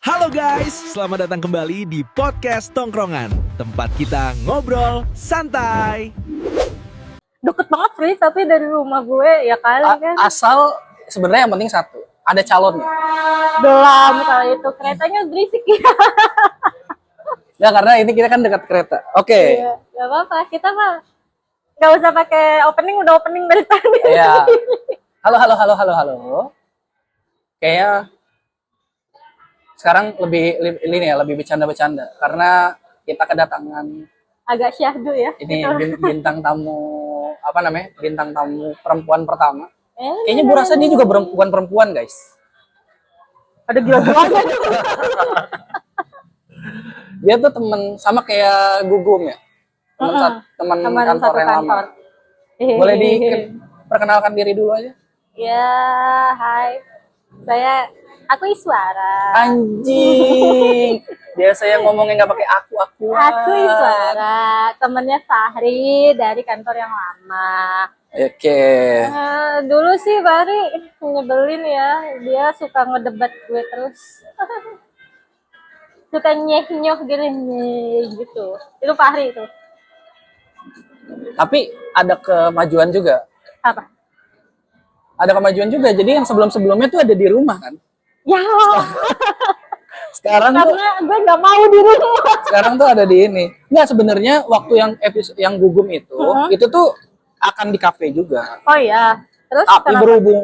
Halo guys, selamat datang kembali di podcast Tongkrongan, tempat kita ngobrol santai. Deket banget Fri, tapi dari rumah gue ya kali kan. Asal sebenarnya yang penting satu, ada calonnya. Belum kali itu keretanya berisik ya. Ya karena ini kita kan dekat kereta. Oke. Iya, gak apa-apa, kita mah gak usah pakai opening, udah opening dari tadi. Iya. Halo. Kayak sekarang lebih bercanda-bercanda karena kita kedatangan Agak syahdu ya. ini gitu. bintang tamu bintang tamu perempuan pertama. Eh, Kayaknya gue rasa dia juga bukan perempuan guys. ada gila-gilanya. Dia tuh temen sama kayak Gugum ya. Teman kantor satu yang lama. Boleh diperkenalkan diri dulu aja. Ya, hai. Aku Iswara. Anjing. Biasa yang ngomongnya nggak pakai aku. Aku Iswara, temennya Fahri dari kantor yang lama. Oke. Dulu sih Fahri nyebelin ya, dia suka ngedebat gue terus. Suka nyeh-nyoh gitu. Itu Fahri itu. Tapi ada kemajuan juga. Apa? Ada kemajuan juga. Jadi yang sebelum-sebelumnya tuh ada di rumah kan. Ya, Sekarang tuh karena gue nggak mau di rumah. sekarang tuh ada di ini. Nggak, sebenarnya waktu yang episode yang Gugum itu tuh akan di kafe juga. Oh iya, terus Tapi kenapa? berhubung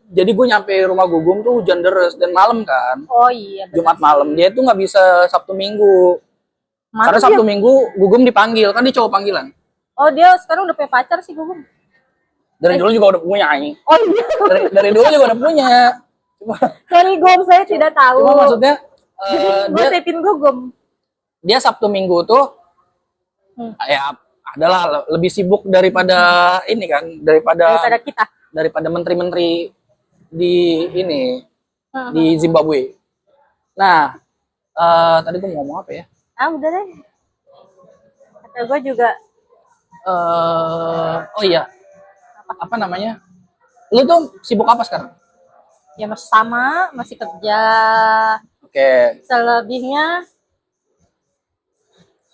jadi gue nyampe rumah Gugum tuh hujan deras dan malam kan. Oh iya, bener. Jumat malam dia tuh nggak bisa Sabtu Minggu. Masa Karena dia- Sabtu Minggu Gugum dipanggil, kan dia cowok panggilan. Oh dia sekarang udah punya pacar sih gue. Dari dulu juga udah punya anjing. Oh iya, Dari dulu juga udah punya. sorry Gom, saya tidak tahu. Cuma maksudnya Gue setting gue Gom. dia Sabtu Minggu tuh ya adalah lebih sibuk daripada ini kan, Daripada kita. daripada menteri-menteri di ini di Zimbabwe. Nah, tadi gue mau ngomong apa ya? Udah deh. Kata gue juga. Oh iya, apa namanya? Lu tuh sibuk apa sekarang? Ya masih sama, masih kerja. Oke. Selebihnya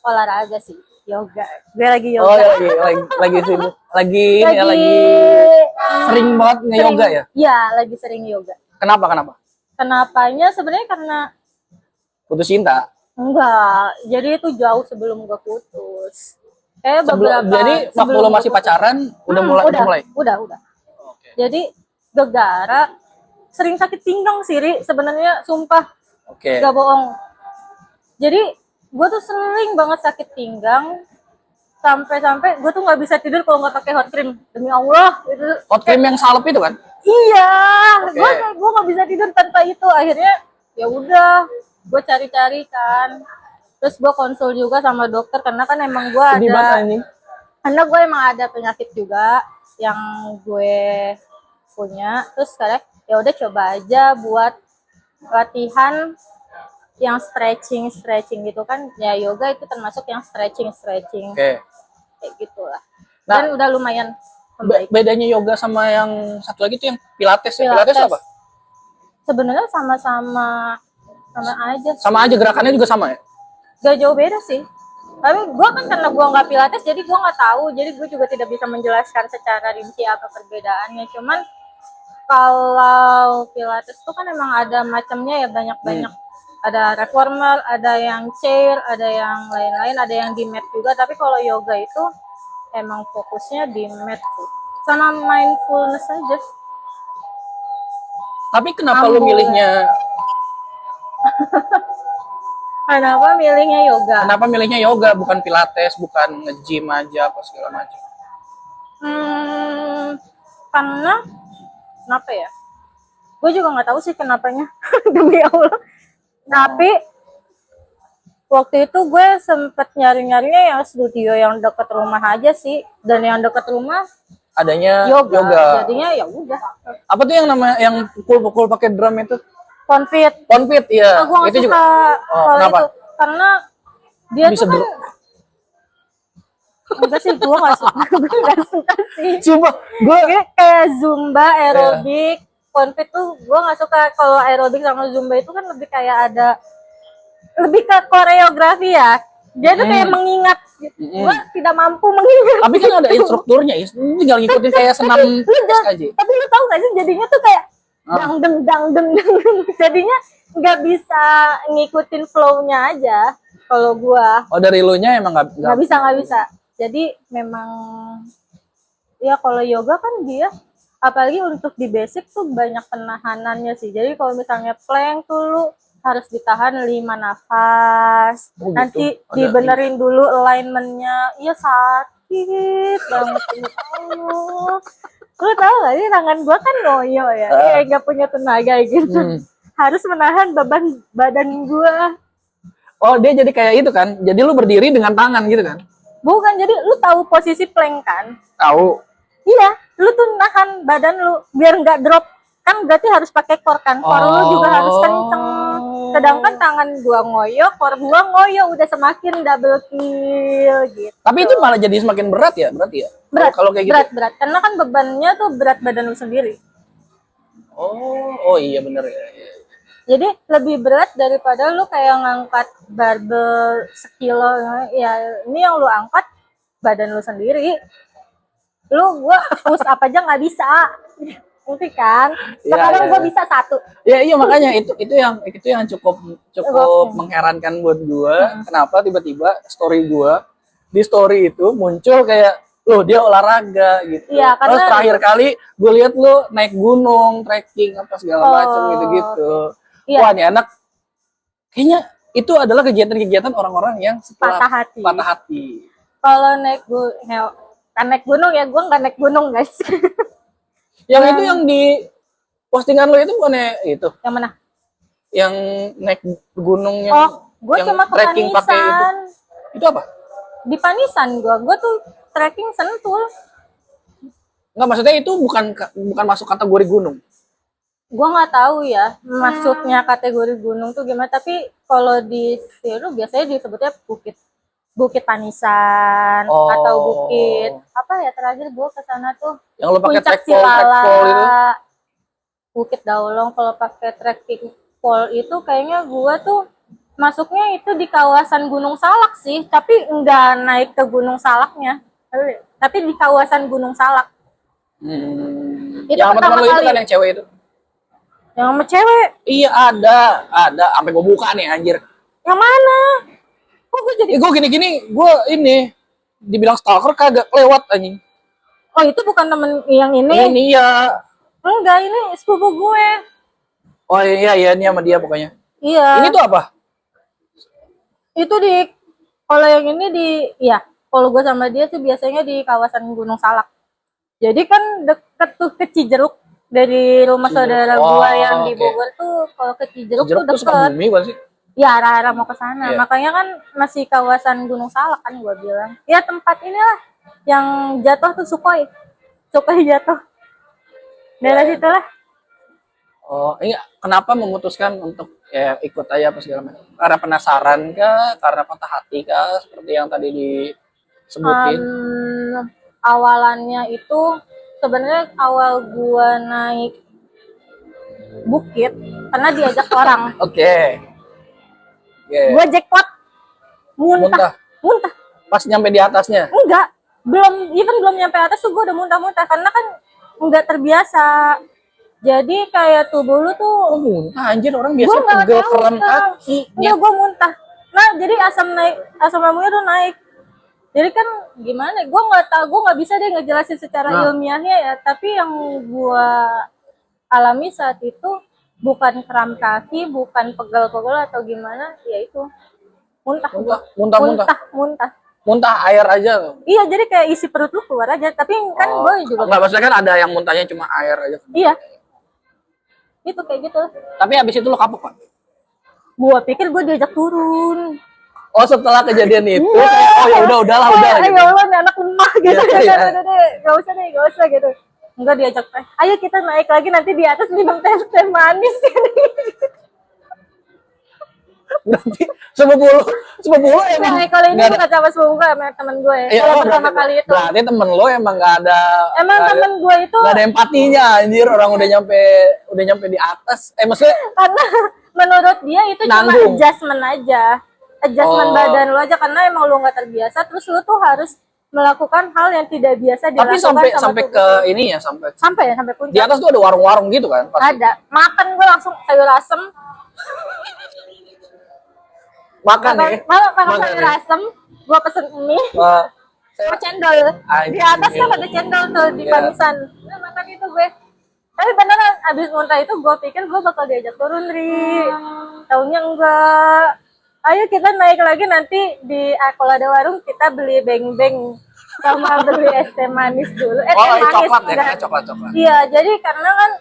olahraga sih, yoga. Gue lagi Oh yoga. ya, lagi sibuk, lagi sering banget nge-yoga ya? Iya, lagi sering yoga. Kenapa? Kenapanya sebenarnya karena Putus cinta. enggak. Jadi itu jauh sebelum gue putus. Beberapa Jadi waktu sebelum lo gua masih putus. pacaran udah mulai. Udah. Oke. Jadi gegara sering sakit pinggang sih, Ri. Sebenarnya sumpah Oke. gak bohong. Jadi gue tuh sering banget sakit pinggang sampai gue tuh nggak bisa tidur kalau nggak pakai hot cream. Demi Allah itu. Hot cream yang salep itu kan? Iya, Oke. gue nggak bisa tidur tanpa itu. Akhirnya ya udah, gue cari-cari kan. Terus gue konsul juga sama dokter karena kan emang gue Sedih banget ada, anjing. karena gue emang ada penyakit juga yang gue punya. Terus sekarang ya udah coba aja buat latihan yang stretching gitu kan. Ya yoga itu termasuk yang stretching Oke. kayak gitulah. Nah, Dan udah lumayan membaik. Bedanya yoga sama yang satu lagi tuh yang pilates ya? Pilates apa? Sebenarnya sama aja sih. Sama aja, gerakannya juga sama ya? Gak jauh beda sih. Tapi gue kan karena gue nggak pilates jadi gue nggak tahu. Jadi gue juga tidak bisa menjelaskan secara rinci apa perbedaannya. Cuman kalau pilates tuh kan emang ada macamnya ya, banyak-banyak. Ada reformer, ada yang chair, ada yang lain-lain, ada yang di mat juga. Tapi kalau yoga itu emang fokusnya di mat sih. Sama mindfulness aja. Tapi kenapa lu milihnya Kenapa milihnya yoga? bukan pilates, bukan nge-gym aja apa segala macam? Karena kenapa ya? Gue juga nggak tahu sih kenapanya. Demi Allah. Tapi waktu itu gue sempet nyari-nyarinya yang studio yang deket rumah aja sih. Dan yang deket rumah Adanya yoga. Jadinya ya udah. Apa tuh yang namanya yang pukul-pukul pakai drum itu? Konfit. Konfit ya. Gue nggak Itu suka juga. Oh, kalau kenapa? itu karena dia Bisa tuh kan enggak sih, gue nggak suka. Gue nggak suka sih. Coba gue Kayak zumba, aerobik, konfit tuh gue nggak suka. Kalau aerobik sama zumba itu kan lebih kayak ada lebih ke koreografi ya. Dia tuh kayak mengingat. Gue tidak mampu mengingat. Tapi kan ada instrukturnya, tinggal ngikutin kayak senam SKJ. Tapi lu tahu gak sih jadinya tuh kayak dang. Jadinya nggak bisa ngikutin flow-nya aja. Kalau gua Oh, dari lu nya emang nggak bisa. Jadi memang ya kalau yoga kan dia apalagi untuk di basic tuh banyak penahanannya sih. Jadi kalau misalnya plank tuh lu harus ditahan 5 nafas. Oh, gitu. Nanti Ada dibenerin dulu alignmentnya. Iya sakit banget ini Allah. Lu tahu gak sih tangan gua kan ngoyo ya, kayak gak punya tenaga gitu. Harus menahan beban badan gua. Oh, dia jadi kayak itu kan. Jadi lu berdiri dengan tangan gitu kan? Bukan, jadi lu tahu posisi plank kan? Tahu. Iya, lu tuh nahan badan lu biar nggak drop. Kan berarti harus pakai core kan? Core lu juga harus kenceng. Sedangkan tangan gua ngoyo, core gua ngoyo, udah semakin double kill gitu. Tapi itu malah jadi semakin berat ya, berarti ya? Berat, Kalau kayak gitu. berat. Karena kan bebannya tuh berat badan lu sendiri. Oh iya bener ya. Jadi lebih berat daripada lu kayak ngangkat barbel sekilo. Ya ini yang lu angkat badan lu sendiri. Gua push up aja nggak bisa. Ngerti kan? Sekarang gua bisa 1. Ya iya makanya itu yang cukup mengherankan buat gua. Kenapa tiba-tiba di story itu muncul kayak loh dia olahraga gitu. Iya, karena terus terakhir kali gue lihat lu naik gunung, trekking apa segala macam gitu-gitu. Iya. Wah, ini anak kayaknya itu adalah kegiatan-kegiatan orang-orang yang setelah patah hati. Kalau naik gunung ya gue nggak naik gunung guys. Yang itu yang di postingan lo itu bukannya itu? Yang mana? Yang naik gunung yang gue yang cuma ke trekking pakai itu. Panisan. Itu apa? Di Panisan gue tuh trekking Sentul. Enggak, maksudnya itu bukan masuk kategori gunung. Gue nggak tahu ya maksudnya kategori gunung tuh gimana, tapi kalau di Seru biasanya disebutnya Bukit Panisan atau bukit apa ya, terakhir gue kesana tuh yang lo pakai Puncak trackpole itu. Bukit Daulong. Kalau pakai trekking pole itu kayaknya gue tuh masuknya itu di kawasan Gunung Salak sih, tapi nggak naik ke Gunung Salaknya, tapi di kawasan Gunung Salak. Itu yang pertama teman lo itu kali. kan yang cewek itu. Yang sama cewek? Iya ada, sampai gue buka nih anjir. Yang mana? Kok gue jadi? Gue gini, gue ini dibilang stalker kagak lewat anjing. Oh itu bukan temen yang ini? Ini ya. Enggak, ini sepupu gue. Oh iya ini sama dia pokoknya. Iya. Ini tuh apa? Itu kalau yang ini kalau gue sama dia tuh biasanya di kawasan Gunung Salak. Jadi kan deket tuh ke Cijeruk. Dari rumah saudara gua yang di Bogor tuh kalau ke Cijeruk tuh deket. Sukabumi bukan sih? Ya arah-arah mau ke sana. Yeah. Makanya kan masih kawasan Gunung Salak kan gua bilang. Ya tempat inilah yang jatuh tuh Sukhoi jatuh. Daerah situlah. Oh iya, kenapa memutuskan untuk ikut aja apa segala macam? Karena penasaran kah? Karena patah hati kah? Seperti yang tadi disebutin. Awalannya itu sebenarnya awal gua naik bukit karena diajak orang. Oke. Gua jackpot. Muntah. Pas nyampe di atasnya? Enggak. Belum nyampe atas tuh gua udah muntah-muntah karena kan enggak terbiasa. Jadi kayak tubuh lu tuh muntah anjir, orang biasa pegel kram kaki. Enggak, gua muntah. Nah, jadi asam lambungnya tuh naik. Jadi kan gimana? Gue nggak tahu, gue nggak bisa deh ngejelasin secara ilmiahnya ya. Tapi yang gue alami saat itu bukan kram kaki, bukan pegel-pegel atau gimana, ya itu muntah. Muntah air aja. Iya, jadi kayak isi perut lu keluar aja. Tapi kan gue juga. Nggak, maksudnya kan ada yang muntahnya cuma air aja. Iya. Itu kayak gitu. Tapi habis itu lo kapok kan? Gue pikir gue diajak turun. Oh setelah kejadian itu, ya udahlah. Gitu. Ya Allah, nih anak lemah gitu. Gak usah gitu. Enggak diajak teh. Ayo kita naik lagi nanti di atas minum teh manis. Berarti sepupu lo emang Nah, kalau ini nggak ada. bukan sama sepupu gue, sama temen gue. Iya, Kalau oh, pertama kali itu. berarti temen lo emang nggak ada. Emang nggak ada- temen gue itu nggak ada empatinya, anjir. Orang udah nyampe di atas. Maksudnya karena menurut dia itu cuma Nanggung. adjustment aja. Adjustment Oh. badan lo aja karena emang lo nggak terbiasa, terus lo tuh harus melakukan hal yang tidak biasa tapi dilakukan sama sampai tubuh ke lo. ini ya, sampai Sampai di puncak. atas tuh ada warung-warung gitu kan pasti. Ada. Makan gue langsung sayur asem. Makan ya. Makan Makan sayur ya. asem. Gue pesen mie. Wah, Sama cendol. Di atas kan ada cendol tuh di Iya. pamisan. Nah, makan itu gue. Tapi beneran abis muntah itu gue pikir gue bakal diajak turun, Ri. Taunya enggak. Ayo kita naik lagi nanti kalau ada warung kita beli beng-beng sama beli es teh manis dulu. oh, Teh manis. coklat ya, enggak. kayak coklat. Iya, jadi karena kan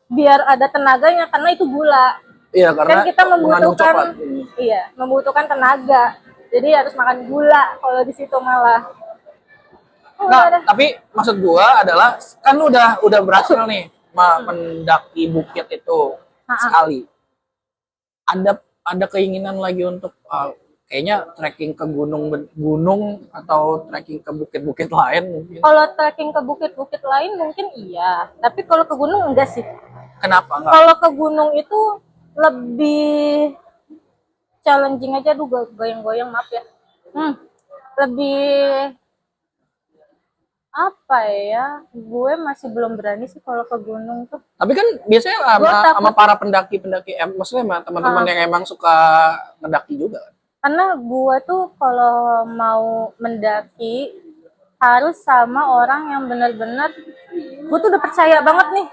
biar ada tenaganya karena itu gula. Iya, karena Kan kita mengandung coklat. membutuhkan tenaga. Jadi harus makan gula kalau di situ malah. Oh, Nah, ada. tapi maksud gua adalah kan lu udah berhasil nih mendaki bukit itu sekali. Ada keinginan lagi untuk kayaknya trekking ke gunung atau trekking ke bukit-bukit lain mungkin. Kalau trekking ke bukit-bukit lain mungkin iya, tapi kalau ke gunung enggak sih. Kenapa enggak? Kalau ke gunung itu lebih challenging aja, duh goyang-goyang maaf ya. Lebih apa ya? Gue masih belum berani sih kalau ke gunung tuh. Tapi kan biasanya Gua takut. sama para pendaki-pendaki, maksudnya sama teman-teman yang emang suka ngedaki juga kan? Karena gue tuh kalau mau mendaki harus sama orang yang benar-benar gue tuh udah percaya banget nih.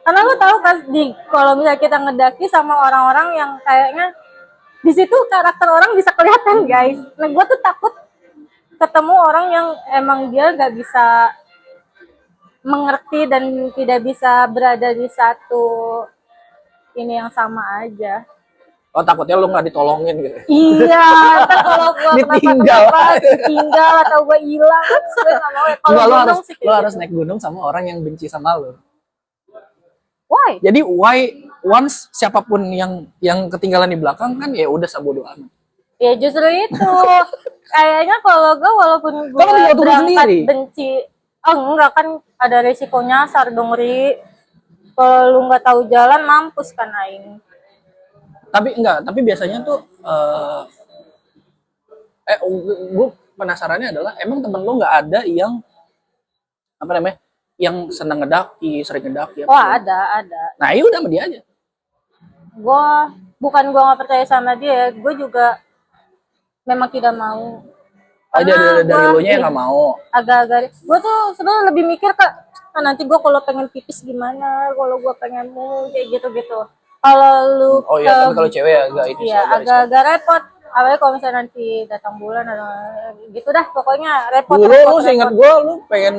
Karena lo tahu kan kalau misalnya kita ngedaki sama orang-orang yang kayaknya di situ karakter orang bisa kelihatan, guys. Nah, gue tuh takut ketemu orang yang emang dia nggak bisa mengerti dan tidak bisa berada di satu ini yang sama aja. Oh, takutnya lu nggak ditolongin gitu. Iya, ntar kalau gue Ditinggal. kenapa-kenapa, ditinggal atau gue hilang, gue nggak mau. Kalau Enggak, gunung sih lu kayak harus gitu. naik gunung sama orang yang benci sama lu. Why? Jadi once siapapun yang ketinggalan di belakang kan ya udah sabodo amat. Ya justru itu. Kayaknya kalau gue walaupun gue Kamu tinggal turun berangkat sendiri? benci, enggak kan ada resiko nyasar dong, Ri. Kalau lu nggak tahu jalan mampus kan aing. Tapi biasanya tuh gue penasarannya adalah emang temen lu nggak ada yang apa namanya yang seneng ngedaki, sering ngedaki apa? Wah, ada. Nah, iya udah sama dia aja. Bukan gue nggak percaya sama dia, gue juga memang tidak mau. Dari gua- lo nya yang nggak mau. Agak-agak gue tuh sebenarnya lebih mikir nanti gue kalau pengen pipis gimana, kalau gue pengen kayak gitu-gitu. Kalau lu Oh iya, tapi kalau cewek agak ini sih, iya agak risiko. agak repot. Apalagi kalau misalnya nanti datang bulan atau gitu dah, pokoknya repot. Dulu repot, lu seingat repot. gue lu pengen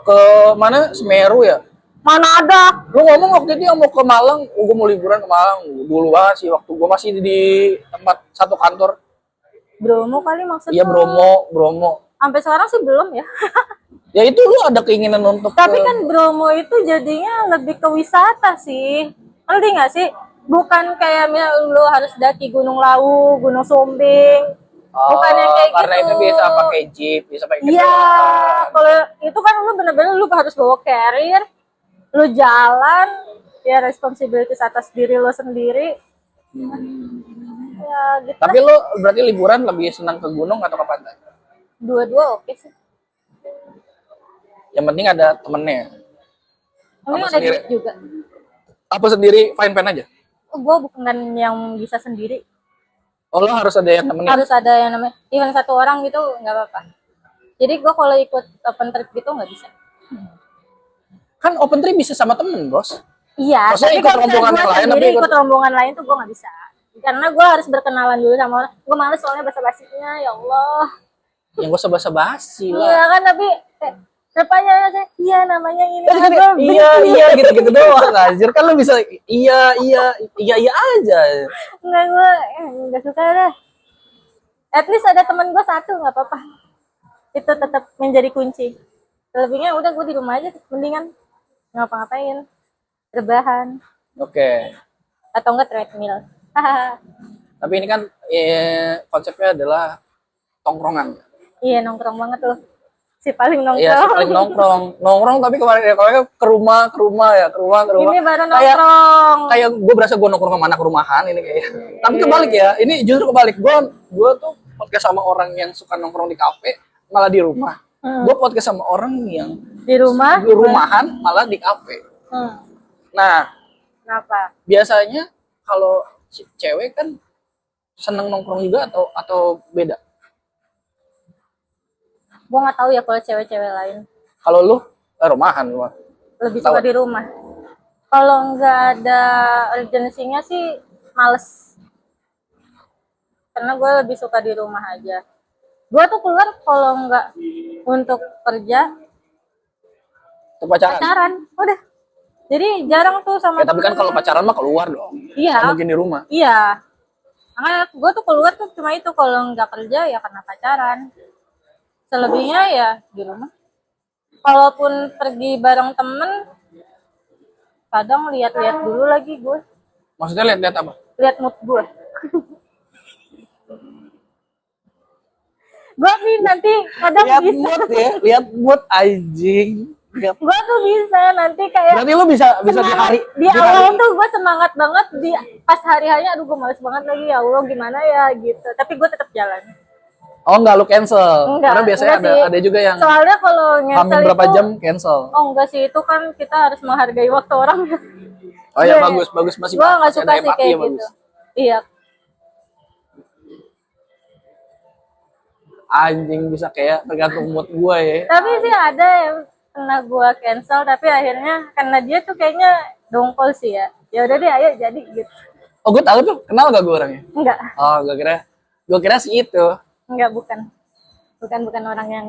ke mana, Semeru ya? Mana ada? Lu ngomong waktu itu yang mau ke Malang, gue mau liburan ke Malang. Dulu banget sih, waktu gue masih di tempat satu kantor. Bromo kali maksudnya. Iya, Bromo. Sampai sekarang sih belum ya. Ya itu lu ada keinginan untuk Tapi kan Bromo itu jadinya lebih ke wisata sih. Ngerti nggak sih? Bukan kayak lu harus daki Gunung Lawu, Gunung Sumbing. Bukan yang kayak karena gitu. itu bisa pakai jeep, bisa pakai Iya, kendaraan. kalau itu kan lu bener-bener lu harus bawa carrier, lu jalan, ya responsibilities atas diri lu sendiri. Ya gitu. Tapi lu berarti liburan lebih senang ke gunung atau ke pantai? Dua-dua oke sih. Yang penting ada temennya. Ini Apa ada sendiri? duit juga. Apa sendiri fine aja? Gue bukan yang bisa sendiri. Oh, lo harus ada yang temennya. Harus ada yang namanya, even satu orang gitu nggak apa-apa. Jadi gue kalau ikut open trip gitu nggak bisa. Kan open trip bisa sama temen, Bos. Iya, Maksudnya tapi ikut kalau misalnya rombongan gue yang lain, sendiri tapi ikut- ikut rombongan lain tuh gue nggak bisa. Karena gue harus berkenalan dulu sama orang. Gue males soalnya basa-basinya, ya Allah. Yang gue basa-basi Iya lah. kan, tapi rupanya aja, iya namanya ini. Kan gini, Gua iya gitu doang anjir. Kan lo bisa iya aja. Enggak, gue nggak suka deh. At least ada teman gue satu, nggak apa-apa. Itu tetap menjadi kunci. Lebihnya udah gue di rumah aja, mendingan ngapa-ngapain, rebahan. Oke. atau enggak treadmill. Tapi ini kan konsepnya adalah tongkrongan. Iya, nongkrong banget tuh. Si paling nongkrong. Iya, paling nongkrong tapi kemarin ke rumah ya, ke rumah. Ini baru Kayak nongkrong. kayak gue berasa gue nongkrong sama anak rumahan ini kayak. Tapi kebalik ya, ini justru kebalik. Gue tuh podcast sama orang yang suka nongkrong di kafe malah di rumah. Gue podcast sama orang yang Di rumah? di rumahan malah di kafe. Nah, Kenapa? biasanya kalau cewek kan seneng nongkrong juga atau beda? Gue nggak tahu ya kalau cewek-cewek lain. Kalau lu rumahan lu. Lebih suka di rumah. Kalau nggak ada urgensinya sih males. Karena gue lebih suka di rumah aja. Gue tuh keluar kalau nggak untuk kerja, Untuk pacaran. pacaran. Udah. Jadi jarang tuh sama Ya, tapi kan kalau pacaran mah keluar dong. Iya. Nggak mungkin di rumah. Iya. Makanya gue tuh keluar tuh cuma itu kalau nggak kerja ya karena pacaran. Selebihnya ya di rumah. Kalaupun pergi bareng temen, kadang lihat-lihat dulu lagi gue. Maksudnya lihat-lihat apa? Lihat mood gue. Gue nih nanti kadang Lihat bisa. mood ya, lihat mood anjing. Gue tuh bisa nanti kayak Berarti lu bisa di semangat. hari Di awal tuh gue semangat banget, di pas hari-harinya aduh gue males banget lagi, ya Allah gimana ya gitu. Tapi gue tetap jalan. Oh enggak, lu cancel. Enggak, Karena biasanya enggak sih. ada juga yang Soalnya kalau hampir cancel berapa itu, jam cancel. oh enggak sih, itu kan kita harus menghargai waktu orang. Oh ya, Iya. bagus masih Gue nggak masih suka ada sih empati kayak ya, gitu. bagus. Iya. Anjing bisa kayak tergantung mood gue ya. Tapi sih ada yang pernah gue cancel, tapi akhirnya karena dia tuh kayaknya dongkol sih ya. Ya udah deh, ayo jadi gitu. Oh gue tahu tuh, kenal gak gue orangnya? Enggak, Oh gue kira si itu. enggak bukan orang yang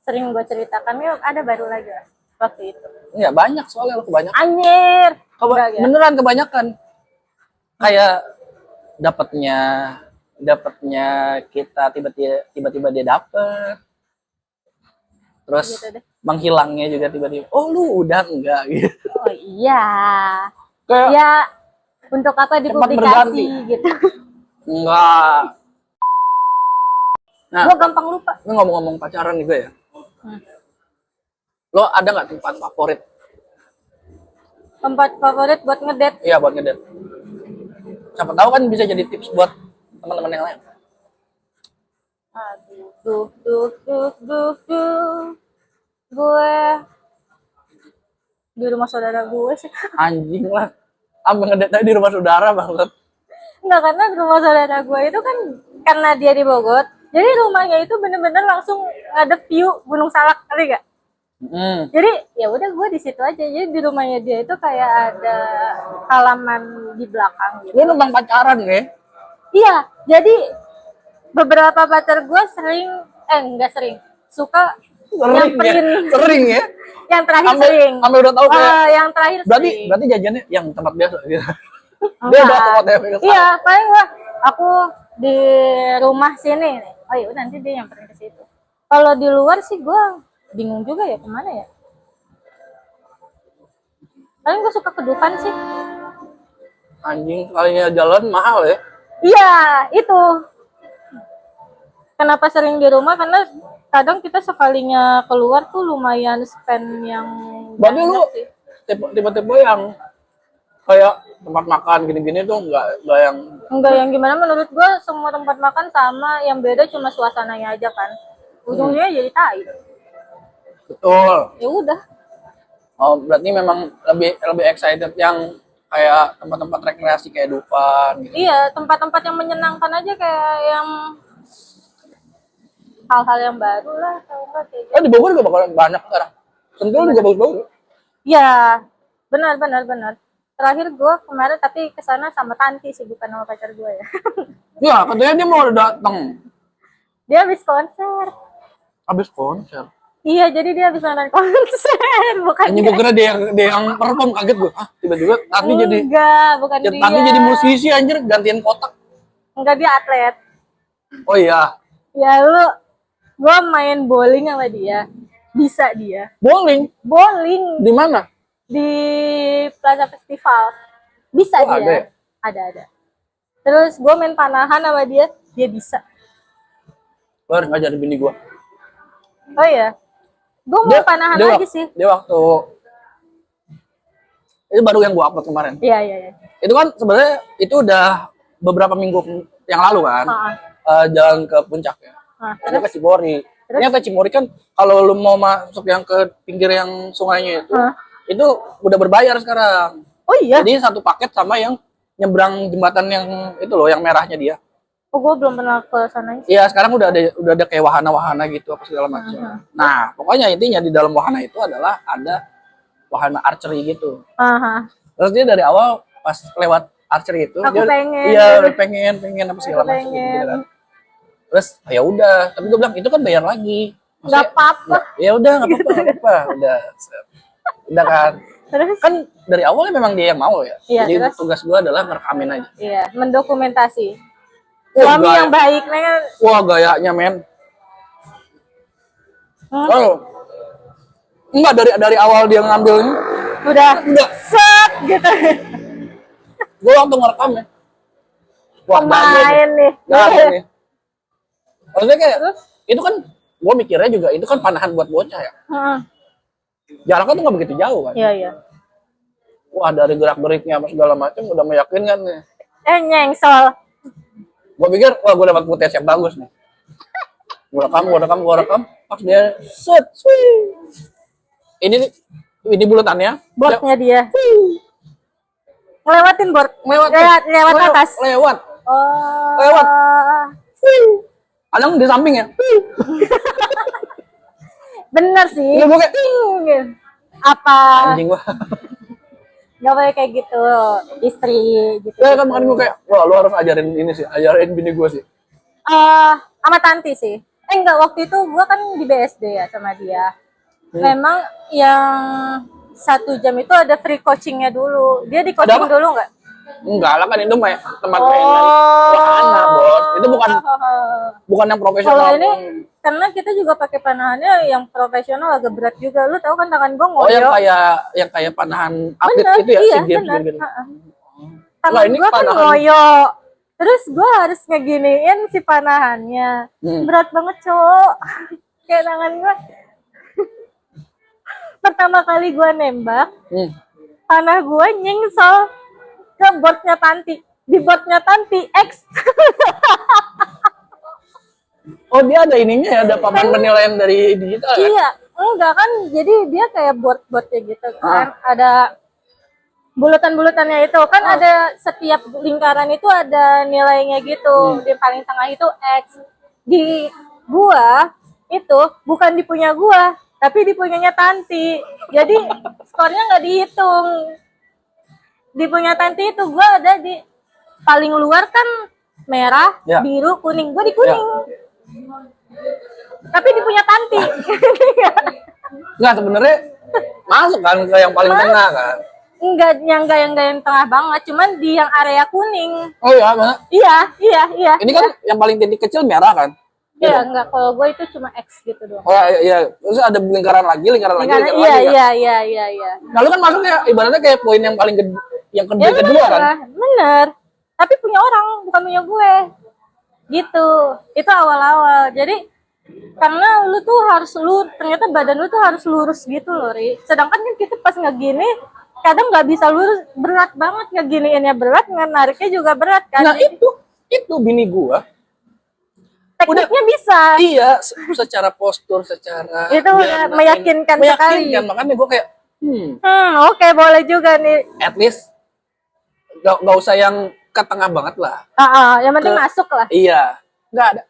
sering gue ceritakan. Ya ada baru lagi lah waktu itu. Enggak banyak soalnya lu kebanyakan. Anjir. Enggak, ya. Beneran kebanyakan. Kayak dapatnya kita tiba-tiba dia dapet. Terus Gitu deh. menghilangnya juga tiba-tiba. Oh lu udah enggak gitu. Oh iya. Kayak Ya untuk apa dipublikasi berganti. gitu. enggak. Nah, Gue gampang lupa. ini ngomong-ngomong pacaran juga ya. Lo ada nggak tempat favorit? Tempat favorit buat ngedate? Iya buat ngedate. Siapa tahu kan bisa jadi tips buat teman-teman yang lain. Aduh, duh. Gue di rumah saudara gue sih. Anjing lah. Abang ngedate di rumah saudara banget. Enggak, karena rumah saudara gue itu kan karena dia di Bogor, jadi rumahnya itu bener-bener langsung ada view Gunung Salak, ngerti gak? Jadi ya udah gue di situ aja. Jadi di rumahnya dia itu kayak ada halaman di belakang gitu. Lu numpang pacaran ya? Iya, jadi beberapa pacar gue enggak sering, suka Sering ya? nyamperin. Sering ya? Yang terakhir Sampai sering. udah tahu kayak. Yang terakhir Berarti sering. jajannya yang tempat biasa gitu. Dia Enggak. udah tempatnya biasa. Iya, paling aku di rumah sini nih. Oh iya, udah nanti dia nyamperin ke situ. Kalau di luar sih gue bingung juga ya kemana ya. Paling gue suka ke Dufan sih. Anjing kalinya jalan mahal ya? Iya, itu. Kenapa sering di rumah? Karena kadang kita sekalinya keluar tuh lumayan spend yang Berarti lu sih. tipe-tipe yang kayak tempat makan gini-gini tuh nggak yang Enggak, yang gimana menurut gue semua tempat makan sama, yang beda cuma suasananya aja kan. Ujungnya jadi tai. betul. Ya udah. Oh berarti memang lebih excited yang kayak tempat-tempat rekreasi kayak Dufan gitu. Iya, tempat-tempat yang menyenangkan aja, kayak yang hal-hal yang baru lah, tau nggak kayak gitu. Di Bogor juga bakal banyak sekarang. Sentul juga bagus-bagus. Iya, benar. Terakhir gue kemarin tapi kesana sama Tanti sih, bukan sama pacar gue ya. Ya katanya dia mau datang Dia habis konser. habis konser. Iya, jadi dia habis nonton konser, bukan Anjing gue kira dia yang perform, kaget gue. Ah tiba-tiba Tanti jadi Enggak, bukan dia. Tanti jadi musisi anjir, gantiin kotak. Enggak, dia atlet. Oh iya. Ya lu, gue main bowling sama dia. Bisa dia. Bowling Bowling di mana? di Plaza Festival. Bisa Oh, ada ya? dia. Ada. Terus gue main panahan sama dia bisa. Gue harus ngajarin bini gue. Oh iya, gue mau panahan lagi sih. Dia waktu itu baru yang gue upload kemarin. Iya. Itu kan sebenarnya itu udah beberapa minggu yang lalu kan. Jalan ke puncak ya. Ini ke Cimory. Ini ke Cimory kan kalau lu mau masuk yang ke pinggir yang sungainya itu udah berbayar sekarang. Oh iya. Jadi satu paket sama yang nyebrang jembatan yang itu loh, yang merahnya dia. Oh, gue belum pernah ke sana. Iya, sekarang udah ada kayak wahana-wahana gitu apa segala macam. Nah, pokoknya intinya di dalam wahana itu adalah ada wahana archery gitu. Terus dia dari awal pas lewat archery itu Aku dia pengen. iya pengen apa segala macam gitu kan. Terus ya udah, tapi gue bilang itu kan bayar lagi. Nggak apa-apa. Ya udah nggak apa-apa, udah kan. Terus Kan dari awalnya memang dia yang mau ya. Iya, Jadi terus? tugas gue adalah ngerekamin aja. iya, mendokumentasi. Wah, Suami yang baik, kan? Wah, gayanya men. Oh. Enggak, dari awal dia ngambil ini Udah set gitu. gue waktu ngerekam ya. Wah, Pemain nih. nih. Maksudnya kayak itu kan gue mikirnya juga itu kan panahan buat bocah ya. Jaraknya tuh nggak begitu jauh kan. Iya. Wah, dari gerak-geriknya apa segala macam udah meyakinkan nih. Nyengsel. Gue pikir, wah gue dapat footage yang bagus nih. Gue rekam. Pas dia set, ini bulatannya. Boardnya dia. Ngelewatin board. Lewat atas. Lewat. Oh. Lewat. Kadang di samping ya. Bener sih. Iya, gue kayak, Apa? anjing gua. Gak boleh kayak gitu. Istri gitu. Ya kan makanya gue kayak, wah lu harus ajarin ini sih, ajarin bini gue sih. Sama Tanti sih. Enggak, waktu itu gue kan di BSD ya sama dia. Memang yang 1 jam itu ada free coachingnya dulu. Dia di coaching dulu nggak? Enggak lah, kan itu tempat mainan wahana, bos. Itu bukan yang profesional. Kalau ini karena kita juga pakai panahannya yang profesional, agak berat juga. Lu tahu kan tangan gue ngoyo. Oh, yang kayak panahan atlet Bener, itu ya, iya, SEA Games bener. gitu. Tangan Lah, ini gue kan panahan. ngoyo. Terus gue harus ngeginiin si panahannya. Berat banget, cowok. Kayak tangan gue. Pertama kali gue nembak, panah gue nyengsel ke boardnya Tanti. Di boardnya Tanti, X. Oh, dia ada ininya ya, ada papan penilaian dari digital ya? Iya, enggak kan. Jadi dia kayak board-boardnya gitu kan. Ada bulatan-bulatannya itu. Kan ada setiap lingkaran itu ada nilainya gitu. Di paling tengah itu X. Di gua itu bukan di punya gua, tapi di punyanya Tanti. Jadi skornya nggak dihitung. Di punya Tanti itu gua ada di paling luar kan merah, biru, kuning. Gua di kuning. Tapi di punya Tanti. Enggak, sebenarnya masuk kan ke yang paling tengah kan? Enggak yang tengah banget, cuman di yang area kuning. Oh iya, mana? Iya. Ini kan yang paling titik kecil merah kan? Iya, enggak. Kalau gue itu cuma X gitu doang. Oh iya. Terus ada lingkaran lagi lagi. Iya. Lalu kan masuknya ibaratnya kayak poin yang paling kedua, yang Ya, kedua kan? Bener. Tapi punya orang, bukan punya gue. Gitu. Itu awal-awal. Jadi karena ternyata badan lu tuh harus lurus gitu loh, Ri. Sedangkan kan kita pas ngegini kadang nggak bisa lurus, berat banget, ngeginiinnya berat, nariknya juga berat kan. Nah, itu bini gua tekniknya bisa. Iya, secara postur, secara itu udah meyakinkan sekali. Makanya gue kayak oke, boleh juga nih. at least gak usah yang ke tengah banget lah. Yang penting masuk lah. Iya, nggak ada.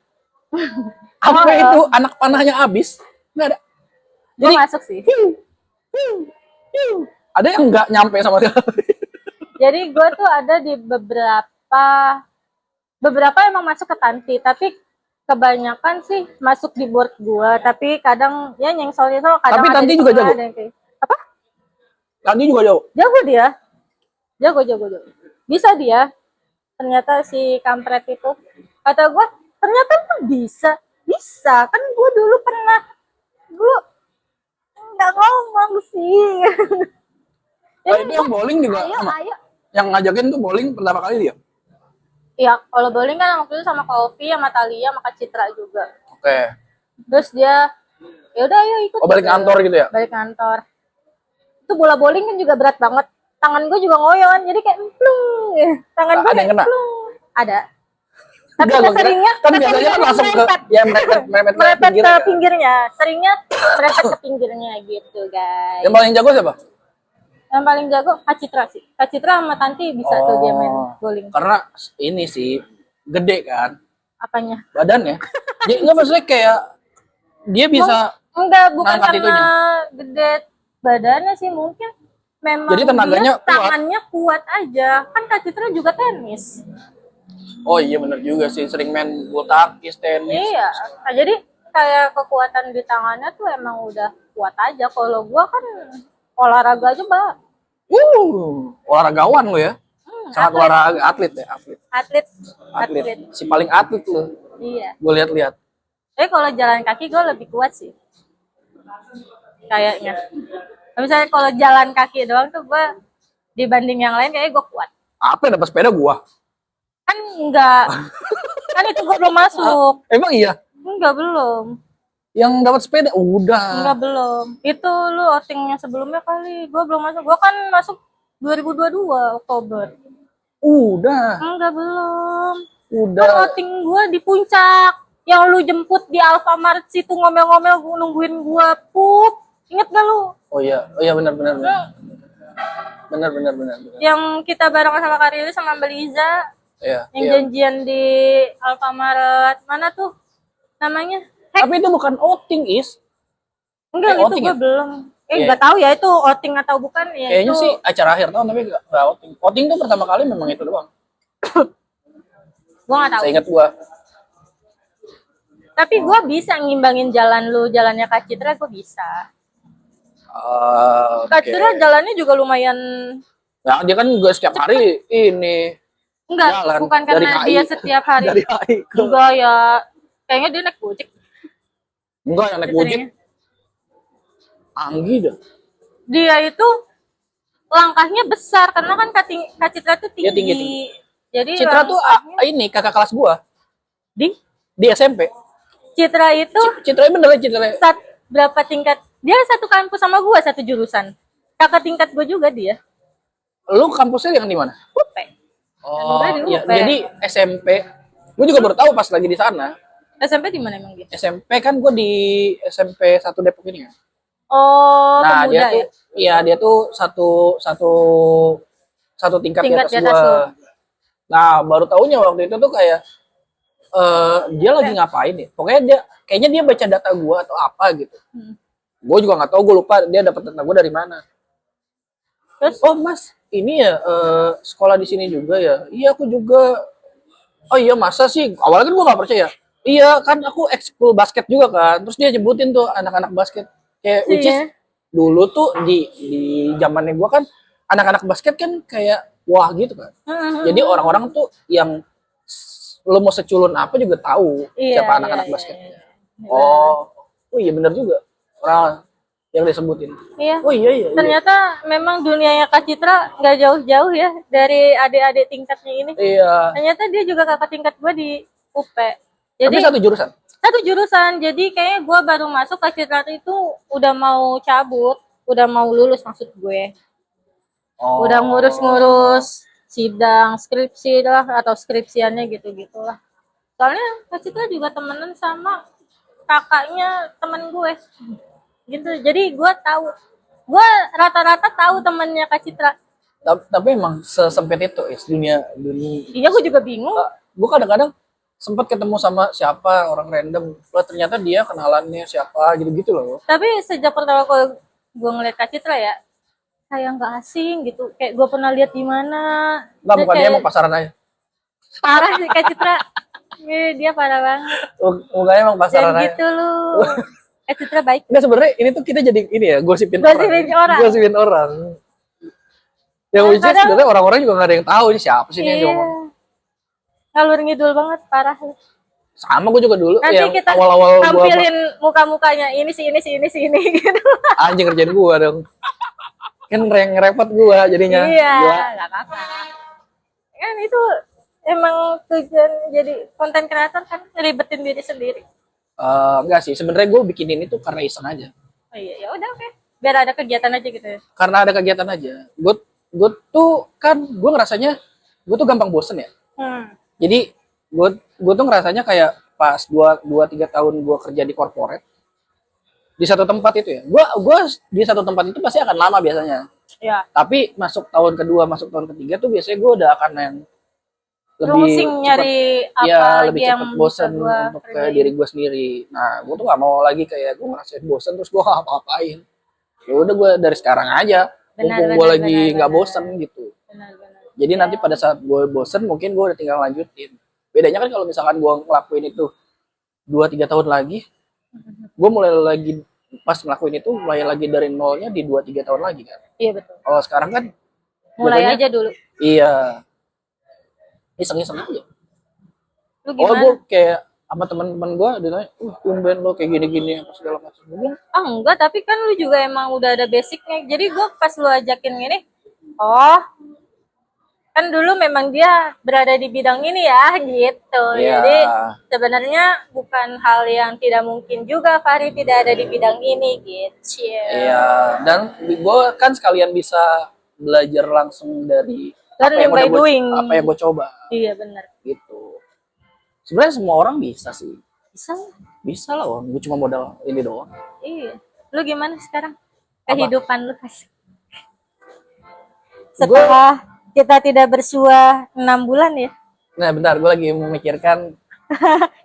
Apa itu anak panahnya habis? Nggak ada. Jadi masuk sih. Ada yang nggak nyampe sama dia. Jadi gue tuh ada di beberapa emang masuk ke Tanti, tapi kebanyakan sih masuk di board gue. Tapi kadang ya nyengsel kadang. Tapi Tanti juga jago. Apa? Tanti juga jago. Jago dia. Jago. Bisa dia. Ternyata si kampret itu. Kata gue, ternyata tuh bisa. Kan gue dulu pernah. Dulu nggak ngomong sih. Itu yang bowling juga sama. Ayo. Yang ngajakin tuh bowling pertama kali dia. Iya, kalau bowling kan waktu itu sama Kak Ovi, sama Talia, sama Kak Citra juga. Oke. Terus dia, ya udah ayo ikut. Oh, balik kantor gitu ya? Balik kantor. Itu bola bowling kan juga berat banget. Tangan gue juga ngoyon, jadi kayak plung. Tangan gue Ada yang kayak kena? plung. Ada. Tapi Enggak, gua kira- seringnya, kan biasanya kan langsung ke ya merepet merepet pinggir ke kan. pinggirnya. Seringnya merepet ke pinggirnya gitu, guys. Yang paling jago siapa? Yang paling jago Kak Citra sih. Kak Citra sama Tanti bisa tuh dia main bowling. Karena ini sih gede kan Apanya? badannya. Dia enggak maksudnya kayak dia bisa Enggak, bukan ngangkat karena itunya. gede badannya sih, mungkin memang Jadi tenaganya dia tangannya kuat aja. Kan Kak Citra juga tenis. Oh iya benar juga sih, sering main bulu tangkis, tenis. Iya. Nah, jadi kayak kekuatan di tangannya tuh emang udah kuat aja. Kalau gua kan olahraga aja, Mbak. Olahragawan lo ya. Sangat atlet. olahraga, atlet ya, atlet. Atlet. Si paling atlet lo. Iya. Gue lihat-lihat. Tapi kalau jalan kaki gue lebih kuat sih. Kayaknya. Misalnya kalau jalan kaki doang tuh gue dibanding yang lain kayaknya gue kuat. Apa yang dapat sepeda gua? Kan enggak. Kan itu gue belum masuk. Emang iya. Enggak, belum. Yang dapat sepeda udah. Enggak, belum. Itu lu outingnya sebelumnya kali. Gue belum masuk. Gue kan masuk 2022 Oktober. Udah. Enggak, belum. Kan Udah. outing gue di puncak. Yang lu jemput di Alfamart situ ngomel-ngomel nungguin gue. Pup. Ingat gak lu? Oh iya benar. Benar. Yang kita bareng sama Karili sama Mbak Liza. Iya. Yang Iya. janjian di Alfamart. Mana tuh namanya? Tapi itu bukan outing, Is. Enggak, itu outing gue ya? belum. Iya. Nggak tahu ya itu outing atau bukan ya. Kayaknya itu sih acara akhir tahun tapi nggak outing. Outing tuh pertama kali memang itu doang. gue nggak tahu. Saya ingat gua. Tapi gue bisa ngimbangin jalan lu, jalannya Kak Citra gue bisa. Kak Oke. Citra jalannya juga lumayan. Nah, dia kan juga setiap hari ini Enggak, jalan bukan dari karena HI. dia setiap hari. dari HI ke Enggak ya. Kayaknya dia naik Gojek. enggak yang naik Gojek. Seringnya. Anggi dah. Dia itu langkahnya besar karena kan Kak Citra tuh tinggi. Dia tinggi. Jadi Citra tuh langkahnya ini kakak kelas gua di di SMP. Citra itu Citra bener Citra. berapa tingkat? Dia satu kampus sama gua, satu jurusan. Kakak tingkat gua juga dia. Lu kampusnya yang di mana? UP. Oh, Gua di iya. UP. Jadi SMP. Gua juga baru tahu pas lagi di sana. SMP di mana emang dia? SMP kan gua di SMP 1 Depok ini ya. Oh, Nah, pemuda dia ya. tuh iya dia tuh satu tingkat di Tingkat atas di atas gua. lu. Nah, baru tahunya waktu itu tuh kayak dia lagi ngapain ya? Pokoknya kayaknya dia baca data gua atau apa gitu. Gue juga nggak tahu, gue lupa dia dapat data gua dari mana. Terus Oh mas, ini ya sekolah di sini juga ya? Iya aku juga. Oh iya masa sih? Awalnya kan gue nggak percaya. Iya kan aku ekskul basket juga kan. Terus dia nyebutin tuh anak-anak basket. Kayak which is Iya. dulu tuh di zamannya gue kan anak-anak basket kan kayak wah gitu kan. Jadi orang-orang tuh yang lo mau seculun apa juga tahu Iya, siapa iya, anak-anak iya, basket. iya. Oh iya bener juga orang yang disebutin. Iya. Oh iya. Ternyata memang dunianya Kak Citra nggak jauh-jauh ya dari adik-adik tingkatnya ini. Iya. Ternyata dia juga kakak tingkat gue di UP. Tapi Jadi satu jurusan. satu jurusan. Jadi kayaknya gue baru masuk Kak Citra itu udah mau cabut, udah mau lulus maksud gue. Oh. Udah ngurus-ngurus sidang skripsi lah atau skripsiannya gitu-gitulah. Soalnya Kak Citra juga temenan sama kakaknya temen gue. Gitu. Jadi gue tahu. Gue rata-rata tahu temennya Kak Citra. Tapi emang sesempit itu dunia. Iya, gue juga bingung. Gue kadang-kadang sempat ketemu sama siapa orang random, lah ternyata dia kenalannya siapa gitu-gitu loh. Tapi sejak pertama kali gue ngeliat Kak Citra ya, kayak nggak asing gitu. Kayak gue pernah lihat di mana. Nggak, Dia bukan dia kayak emang pasaran aja. parah sih Kak Citra. Dia parah banget. Mukanya emang pasaran Dan aja. gitu lu. Kak Citra baik. Nggak, sebenarnya ini tuh kita jadi ini ya, gosipin Gosipin orang. Gosipin orang. Yang which is Kadang- sebenarnya orang-orang juga nggak ada yang tahu ini siapa sih ini yang Iya. ngomong. Ngalur ngidul banget, parah. Sama gue juga dulu Nanti yang kita awal-awal gue tampilin muka-mukanya ini sih ini gitu. anjing kerjaan gue dong. Kan repot gua jadinya. Iya, Gua, nggak apa-apa. Kan itu emang tujuan jadi konten kreator kan ngeribetin diri sendiri. enggak sih, sebenarnya gue bikin ini tuh karena iseng aja. Oh iya, ya udah oke. Biar ada kegiatan aja gitu ya. Karena ada kegiatan aja. Gue tuh kan gue ngerasanya gue tuh gampang bosen ya. Jadi gue tuh ngerasanya kayak pas 2-3 tahun gue kerja di corporate di satu tempat itu ya. Gue di satu tempat itu pasti akan lama biasanya. Ya. Tapi masuk tahun kedua, masuk tahun ketiga tuh biasanya gue udah akan yang lebih Pusing nyari apa ya lagi lebih yang cepet bosen bisa gua untuk ke kerjain. diri gue sendiri. Nah, gue tuh gak mau lagi kayak gue ngerasain bosen terus gue apa-apain. Ya udah gue dari sekarang aja, mumpung gue lagi nggak bosen gitu. Benar. Jadi nanti pada saat gue bosen mungkin gue udah tinggal lanjutin. Bedanya kan kalau misalkan gue ngelakuin itu 2-3 tahun lagi, gue mulai lagi pas ngelakuin itu mulai lagi dari nolnya di 2-3 tahun lagi kan. Iya betul. Kalau sekarang kan Mulai jatuhnya, aja dulu. iya, iseng-iseng aja. Lu Oh, gimana? gue kayak sama teman-teman gue dia nanya, tumben lo kayak gini-gini apa segala macam. Gue bilang, Enggak, tapi kan lu juga emang udah ada basicnya. Jadi gua pas lu ajakin gini, oh kan dulu memang dia berada di bidang ini ya gitu. Iya. Jadi sebenarnya bukan hal yang tidak mungkin juga Fahri tidak ada di bidang ini gitu. iya, dan gue kan sekalian bisa belajar langsung dari Learning by doing. apa yang gue coba Iya benar. gitu. Sebenarnya semua orang bisa sih, Bisa. bisa lah. Gue cuma modal ini doang. Iya. Lu gimana sekarang? Apa? Kehidupan lu pas. Setelah kita tidak bersua 6 bulan ya. Nah, bentar, gue lagi memikirkan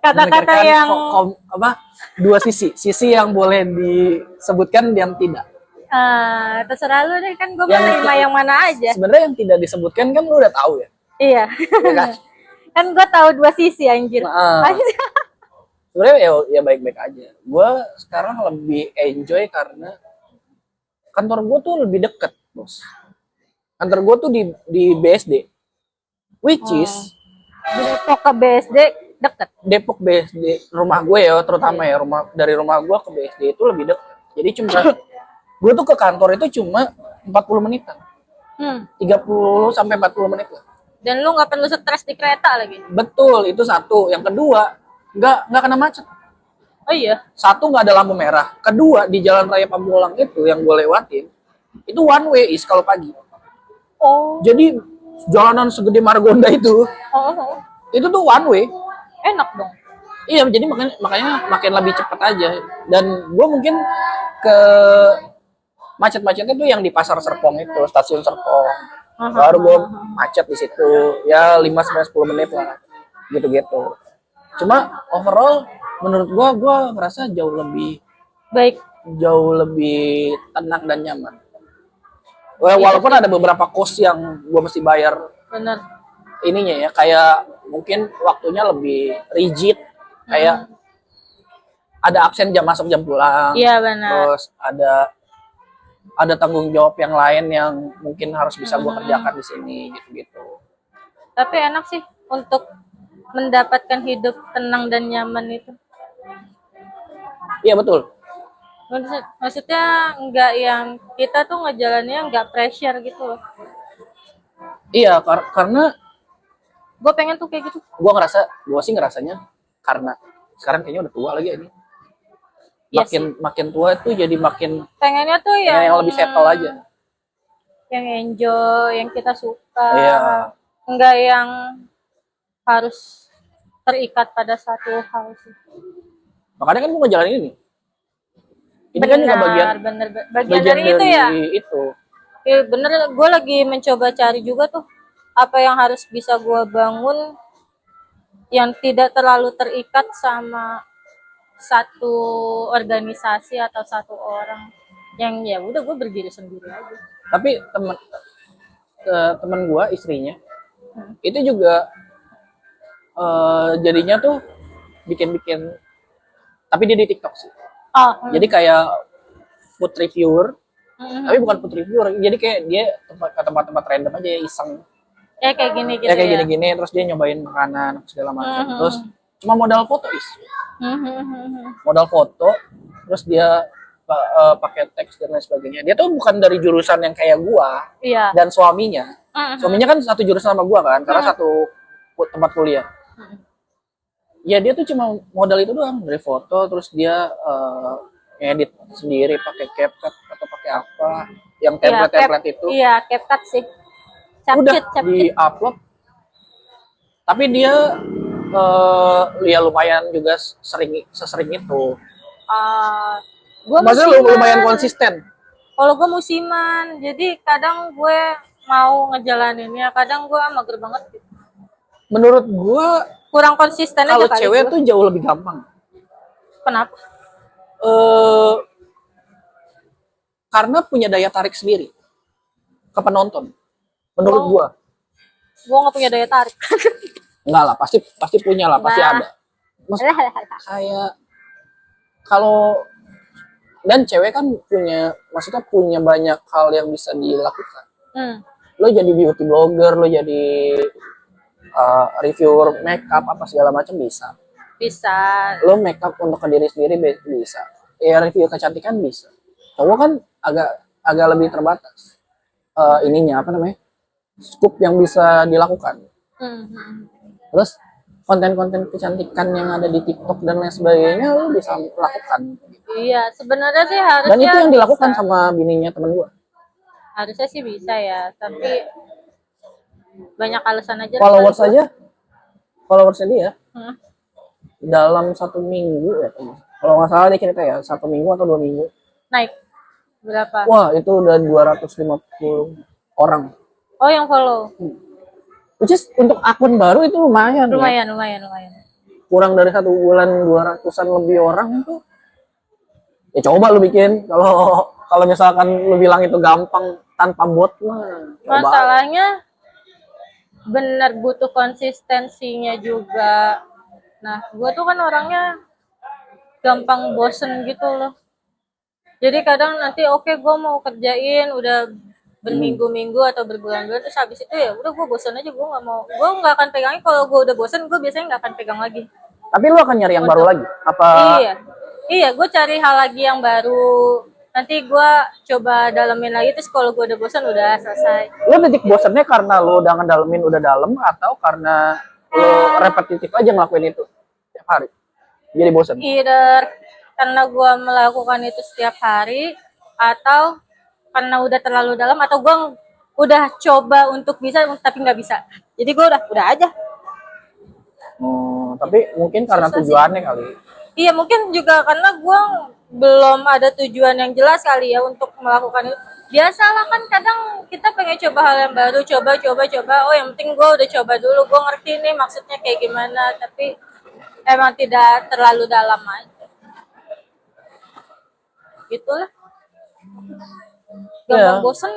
Kata-kata yang dua sisi yang boleh disebutkan dan tidak. terserah lu deh, kan gue Yang menerima yang mana aja. Sebenarnya yang tidak disebutkan kan lu udah tahu ya. Iya. Ya kan? Kan gue tahu 2 sisi anjir. Nah, sebenarnya ya baik-baik aja. Gue sekarang lebih enjoy karena kantor gue tuh lebih deket, bos. Kantor gue tuh di BSD, which is Di Depok ke BSD deket. Depok BSD rumah gue ya, terutama ya dari rumah gue ke BSD itu lebih deket. Jadi cuma gue tuh ke kantor itu cuma 40 menitan, 30 sampai 40 menit lah. Dan lu nggak perlu stres di kereta lagi. Betul, itu satu. Yang kedua, nggak kena macet. Oh iya. Satu, nggak ada lampu merah. Kedua, di Jalan Raya Pamulang itu yang gue lewatin, itu one way is kalau pagi. Oh. Jadi jalanan segede Margonda itu tuh one way. Enak dong. Iya, jadi makanya makin lebih cepat aja. Dan gue mungkin ke macet-macetnya tuh yang di Pasar Serpong itu, stasiun Serpong. Baru gue macet di situ ya 5-10 menit lah, gitu-gitu. Cuma overall menurut gue ngerasa jauh lebih Baik. jauh lebih tenang dan nyaman. Walaupun ada beberapa cost yang gue mesti bayar Bener. ininya ya, kayak mungkin waktunya lebih rigid, kayak ada absen jam masuk jam pulang. Iya benar. Terus ada tanggung jawab yang lain yang mungkin harus bisa gue kerjakan di sini gitu-gitu. Tapi enak sih untuk mendapatkan hidup tenang dan nyaman itu. Iya betul. Maksudnya nggak yang kita tuh ngejalannya nggak pressure gitu loh. Iya, karena Gue pengen tuh kayak gitu. gue sih ngerasanya karena sekarang kayaknya udah tua lagi ini. Iya Makin tua itu jadi makin Pengennya tuh yang lebih settle aja. Yang enjoy, yang kita suka. Iya. Enggak yang harus terikat pada satu hal sih. Makanya kan gue ngejalanin ini. Ini kan juga bagian dari itu ya. Itu. Ya bener, gue lagi mencoba cari juga tuh apa yang harus bisa gue bangun yang tidak terlalu terikat sama satu organisasi atau satu orang, yang ya udah gue berdiri sendiri aja. Tapi temen gue istrinya itu juga jadinya tuh bikin tapi dia di TikTok sih. Jadi kayak food reviewer, tapi bukan food reviewer, jadi kayak dia ke tempat-tempat random aja iseng. Ya kayak gini gitu ya kayak gini-gini, terus dia nyobain makanan segala macam. Terus cuma modal foto terus dia pakai teks dan lain sebagainya. Dia tuh bukan dari jurusan yang kayak gua Iya. dan suaminya. Mm-mm. Suaminya kan satu jurusan sama gua kan, karena satu tempat kuliah. Ya dia tuh cuma modal itu doang, dari foto terus dia edit sendiri pakai CapCut atau pakai apa, yang template-template itu. Iya, CapCut sih. Udah Capcut. di-upload. Tapi dia ya lumayan juga sesering itu. Gue Maksudnya lumayan konsisten. Kalau gue musiman, jadi kadang gue mau ngejalaninnya, kadang gue mager banget. Gitu. Menurut gua Kurang konsisten aja kalau kali cewek gua. tuh jauh lebih gampang. Kenapa? Karena punya daya tarik sendiri ke penonton. Menurut gua. Gue nggak punya daya tarik. Enggak lah, pasti punya lah, pasti Nah. ada. Kayak kalau dan cewek kan maksudnya punya banyak hal yang bisa dilakukan. Lo jadi beauty blogger, lo jadi reviewer makeup apa segala macam bisa. Bisa. Lo makeup untuk ke diri sendiri bisa. Ya review kecantikan bisa. Cowok kan agak lebih terbatas. Ininya apa namanya? Scoop yang bisa dilakukan. Terus konten-konten kecantikan yang ada di TikTok dan lain sebagainya lo bisa lakukan. Iya, sebenarnya sih harusnya. Dan itu yang dilakukan bisa. sama bininya temen gue. Harusnya sih bisa ya, tapi banyak alasan aja. Followersnya dia dalam 1 minggu ya, kalau nggak salah dia cerita ya 1 minggu atau 2 minggu. Naik berapa? Wah itu udah 250 orang. Oh yang follow. Which is untuk akun baru itu lumayan. Lumayan. Kurang dari 1 bulan 200-an lebih orang itu. Ya coba lu bikin. Kalau misalkan lu bilang itu gampang tanpa bot mah. Masalahnya benar butuh konsistensinya juga. Nah, gue tuh kan orangnya gampang bosen gitu loh. Jadi kadang nanti gue mau kerjain udah berminggu-minggu atau berbulan-bulan, terus habis itu ya udah gue bosan aja, gue nggak akan pegangin. Kalau gue udah bosan, gue biasanya nggak akan pegang lagi. Tapi lu akan nyari yang baru lagi? Apa? Iya, gue cari hal lagi yang baru. Nanti gue coba dalemin lagi, terus kalau gue udah bosan udah selesai. Lu titik bosannya karena lu udah ngedalemin udah dalam, atau karena lu repetitif aja ngelakuin itu setiap hari jadi bosan? Either karena gue melakukan itu setiap hari, atau karena udah terlalu dalam, atau gue udah coba untuk bisa tapi nggak bisa. Jadi gue udah aja. Tapi mungkin karena tujuannya kali. Iya, mungkin juga karena gue belum ada tujuan yang jelas kali ya untuk melakukan itu. Biasalah kan kadang kita pengen coba hal yang baru, coba. Oh yang penting gue udah coba dulu, gue ngerti nih maksudnya kayak gimana, tapi emang tidak terlalu dalam aja. Gitulah. Gampang bosen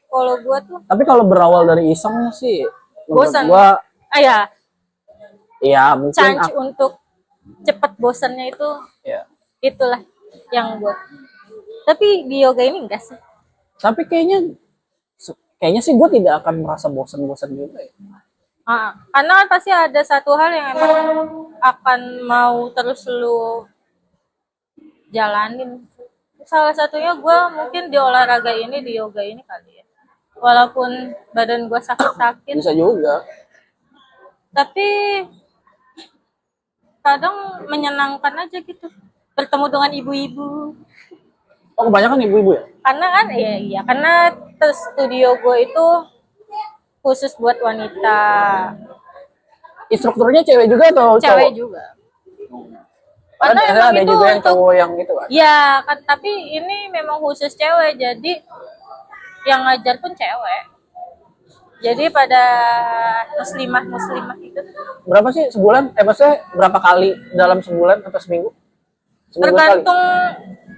kalau gue tuh. Tapi kalau berawal dari iseng sih, bosen. Gua, iya mungkin. Chance untuk cepet bosannya itu, itulah yang gue. Tapi di yoga ini enggak sih. Tapi kayaknya sih gue tidak akan merasa bosan-bosan juga ya. Karena pasti ada satu hal yang emang akan mau terus lu jalanin. Salah satunya gue mungkin di olahraga ini, di yoga ini kali ya. Walaupun badan gue sakit-sakit. Bisa juga. Tapi kadang menyenangkan aja gitu. Bertemu dengan ibu-ibu. Oh kebanyakan ibu-ibu ya? Karena kan, iya. Karena studio gue itu khusus buat wanita. Instrukturnya cewek juga atau cowok? Cewek juga. Karena ada juga yang cowok yang itu kan? Ya, kan, tapi ini memang khusus cewek, jadi yang ngajar pun cewek. Jadi pada muslimah itu. Berapa sih sebulan? Maksudnya berapa kali dalam sebulan atau seminggu? Tergantung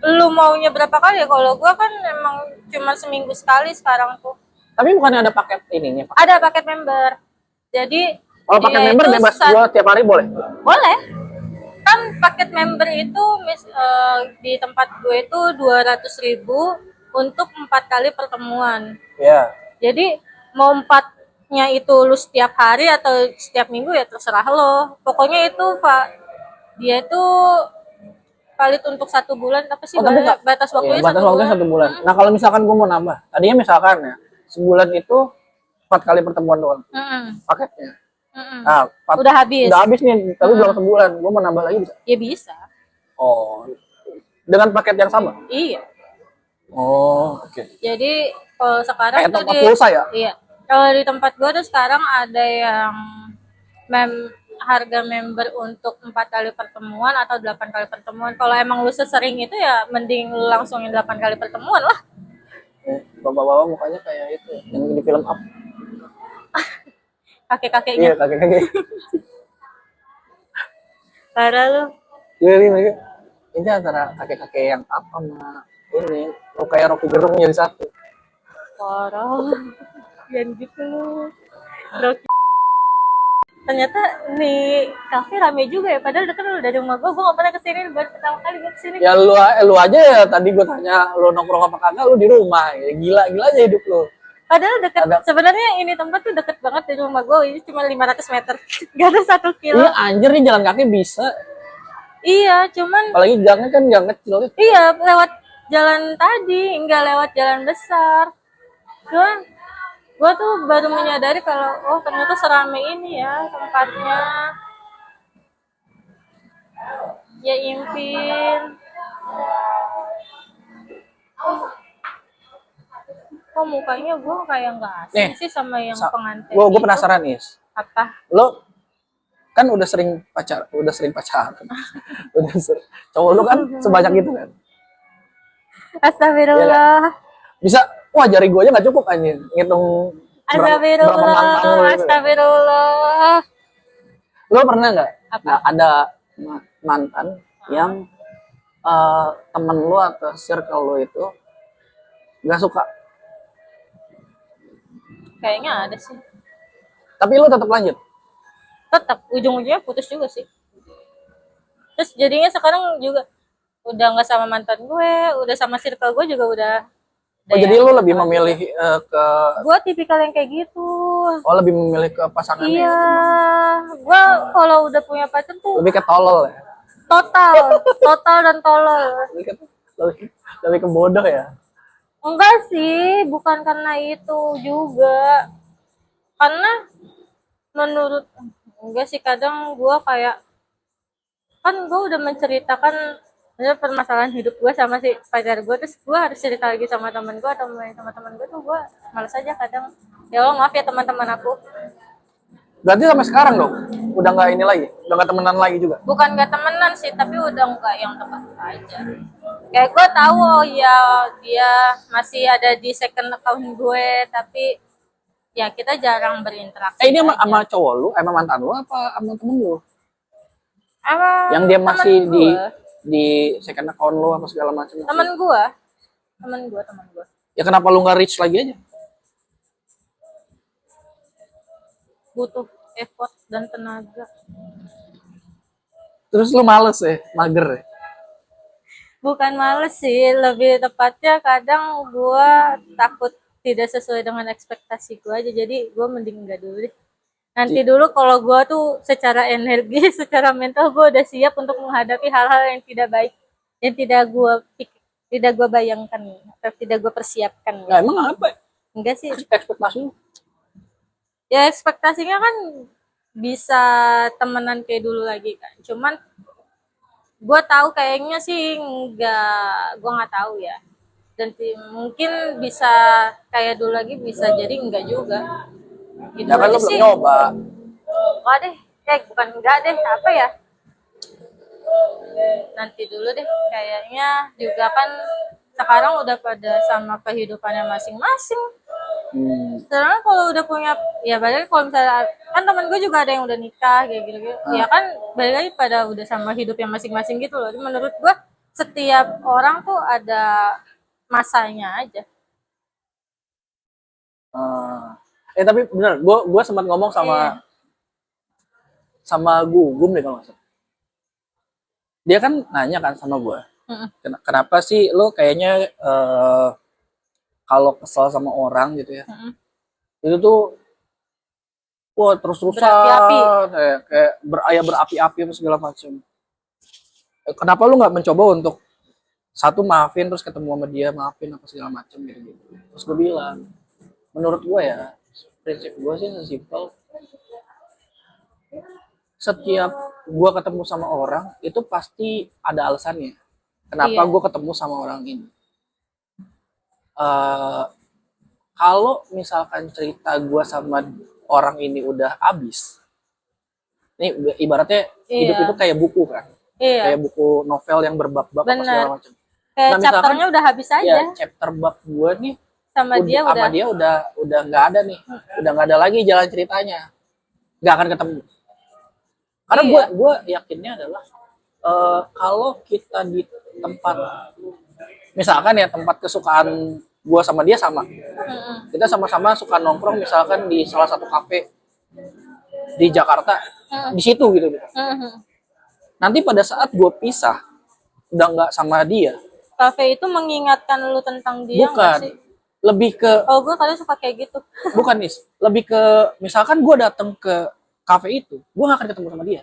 lu maunya berapa kali. Kalau gua kan emang cuma seminggu sekali sekarang tuh. Tapi bukannya ada paket ininya? Ada paket member. Jadi kalau paket member bebas gua tiap hari boleh? Boleh. Kan paket member itu di tempat gue itu 200.000 untuk 4 kali pertemuan. Iya. Jadi mau 4-nya itu lu setiap hari atau setiap minggu ya terserah lo. Pokoknya itu dia itu valid untuk 1 bulan, tapi sih tapi nggak- batas waktunya batas 1 waktunya bulan. 1 bulan. Nah kalau misalkan gue mau nambah, tadinya misalkan ya sebulan itu 4 kali pertemuan doang paketnya. Nah, Udah habis. udah habis nih, tapi belum sebulan. Gue mau nambah lagi bisa? Ya bisa. Oh, dengan paket yang sama? Iya. Oh, oke. Jadi kalau sekarang Kayak tuh tempat pulsa ya? iya. Kalau di tempat gua tuh sekarang ada yang harga member untuk 4 kali pertemuan atau 8 kali pertemuan. Kalau emang lu sesering itu ya mending lu langsungin 8 kali pertemuan lah. Bapak-bapak mukanya kayak itu, yang di film Up. Kakek-kakeknya. Iya, kakek-kakek. Parah lu. Iya, iya. Ini antara kakek-kakek yang Up sama ini. Oh, kayak Rocky Gerung jadi satu. Parah. Jangan gitu lu. Rocky. Ternyata nih kafe rame juga ya, padahal deket lu dari rumah gua gak pernah kesini, baru pertama kali gua kesini. Ya lu aja ya, tadi gue tanya lu nongkrong apa kagak, lu di rumah. Ya, gila aja hidup lu. Padahal deket, sebenarnya ini tempat tuh deket banget dari rumah gua, ini cuma 500 meter, gak ada 1 kilo. Iya anjir nih, jalan kaki bisa. Iya, cuman Apalagi gangnya kan gang kecil. iya, lewat jalan tadi, enggak lewat jalan besar. Cuman gua tuh baru menyadari kalau oh ternyata serame ini ya tempatnya. Ya Impin. Kok mukanya gua kayak nggak asing sih sama yang pengantin. Gua gitu. penasaran Is. Apa? Lo kan udah sering pacaran. udah sering, cowok lu kan sebanyak itu kan. Astagfirullah. Bisa, wah jari gue aja nggak cukup anjir ngitung berapa mantan lu itu. Astagfirullah. Lo pernah nggak ada mantan yang temen lu atau circle lu itu nggak suka? Kayaknya ada sih. Tapi lu tetap lanjut? Tetap ujung-ujungnya putus juga sih. Terus jadinya sekarang juga udah nggak sama mantan gue, udah sama circle gue juga udah. Oh, jadi lu lebih memilih ke... Gue tipikal yang kayak gitu. Oh, lebih memilih ke pasangannya? Iya. Gue kalau udah punya pacar tuh lebih ke tolol ya? Total dan tolol. Lebih ke bodoh ya? Enggak sih, bukan karena itu juga. Karena menurut enggak sih, kadang gue kayak kan gue udah menceritakan permasalahan hidup gue sama si pacar gue, terus gue harus cerita lagi sama teman gue atau sama teman gue tuh gue malas aja kadang. Ya Allah maaf ya teman-teman aku. Berarti sampai sekarang dong udah nggak ini lagi, udah nggak temenan lagi juga? Bukan nggak temenan sih, tapi udah nggak yang tepat aja. Kayak gue tahu oh ya dia masih ada di second account gue, tapi ya kita jarang berinteraksi. Ini sama cowok lu, sama mantan lu apa sama temen lu? Yang dia masih di second account lu apa segala macam? Temen gue. Ya kenapa lu nggak reach lagi aja? Butuh effort dan tenaga. Terus lu males ya, mager ya? Bukan males sih, lebih tepatnya kadang gue takut tidak sesuai dengan ekspektasi gue aja, jadi gue mending enggak dulu deh. Nanti dulu kalau gue tuh secara energi, secara mental gue udah siap untuk menghadapi hal-hal yang tidak baik, yang tidak gue bayangkan, atau tidak gue persiapkan. Nah, emang apa? Enggak sih. Ekspektasi lu? Ya ekspektasinya kan bisa temenan kayak dulu lagi kan. Cuman gue tahu kayaknya sih gue nggak tahu ya. Dan mungkin bisa kayak dulu lagi, bisa jadi enggak juga. Gitu ya kan lu belum nyoba. Enggak deh, bukan enggak deh, apa ya? Nanti dulu deh, kayaknya juga kan sekarang udah pada sama kehidupannya masing-masing. Sekarang kalau udah punya, ya balik kalau misalnya kan temen gue juga ada yang udah nikah kayak gitu, ya kan balik lagi pada udah sama hidupnya masing-masing gitu loh. Menurut gue setiap orang tuh ada masanya aja. Tapi bener, gue sempat ngomong sama Gugum deh kalau nggak salah. Dia kan nanya kan sama gue, kenapa sih lo kayaknya kalau kesel sama orang gitu ya, itu tuh wah terus-terusan kayak berapi-api apa segala macam. Kenapa lu nggak mencoba untuk satu maafin terus ketemu sama dia maafin apa segala macam gitu. Terus gue bilang, menurut gue ya prinsip gue sih sesimpel setiap gue ketemu sama orang itu pasti ada alasannya. Kenapa Iya. gue ketemu sama orang ini? Eh, Kalau misalkan cerita gue sama orang ini udah habis, ini ibaratnya hidup Iya. itu kayak buku kan, Iya. kayak buku novel yang berbab-bab apa Benar. segala macam. Kayak Nah, misalkan, chapternya udah habis aja. Ya chapter bab gue nih Sama dia sama udah. dia udah nggak ada nih, udah nggak ada lagi jalan ceritanya, nggak akan ketemu. Karena Iya. gue yakinnya adalah kalau kita di tempat, misalkan ya tempat kesukaan gue sama dia sama, Mm-mm. kita sama-sama suka nongkrong misalkan di salah satu kafe di Jakarta, di situ gitu. Mm-mm. Nanti pada saat gue pisah, udah nggak sama dia, Kafe itu mengingatkan lu tentang dia nggak bukan, sih? lebih ke Oh, gue kadang suka kayak gitu. bukan nih, lebih ke misalkan gue datang ke kafe itu, gue gak akan ketemu sama dia,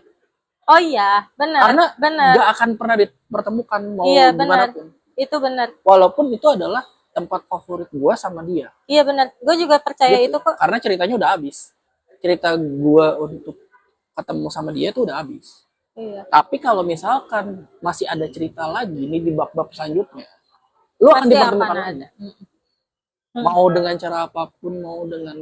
Oh iya, benar. karena benar. nggak akan pernah dipertemukan mau Iya, gimana benar. pun, Itu benar. walaupun itu adalah tempat favorit gue sama dia. Iya benar. Gue juga percaya Gitu. itu kok. Karena ceritanya udah habis, cerita gue untuk ketemu sama dia itu udah habis. Iya. Tapi kalau misalkan masih ada cerita lagi nih di bab-bab selanjutnya, lu akan Pasti dipertemukan akan lagi. ada. Mau dengan cara apapun, mau dengan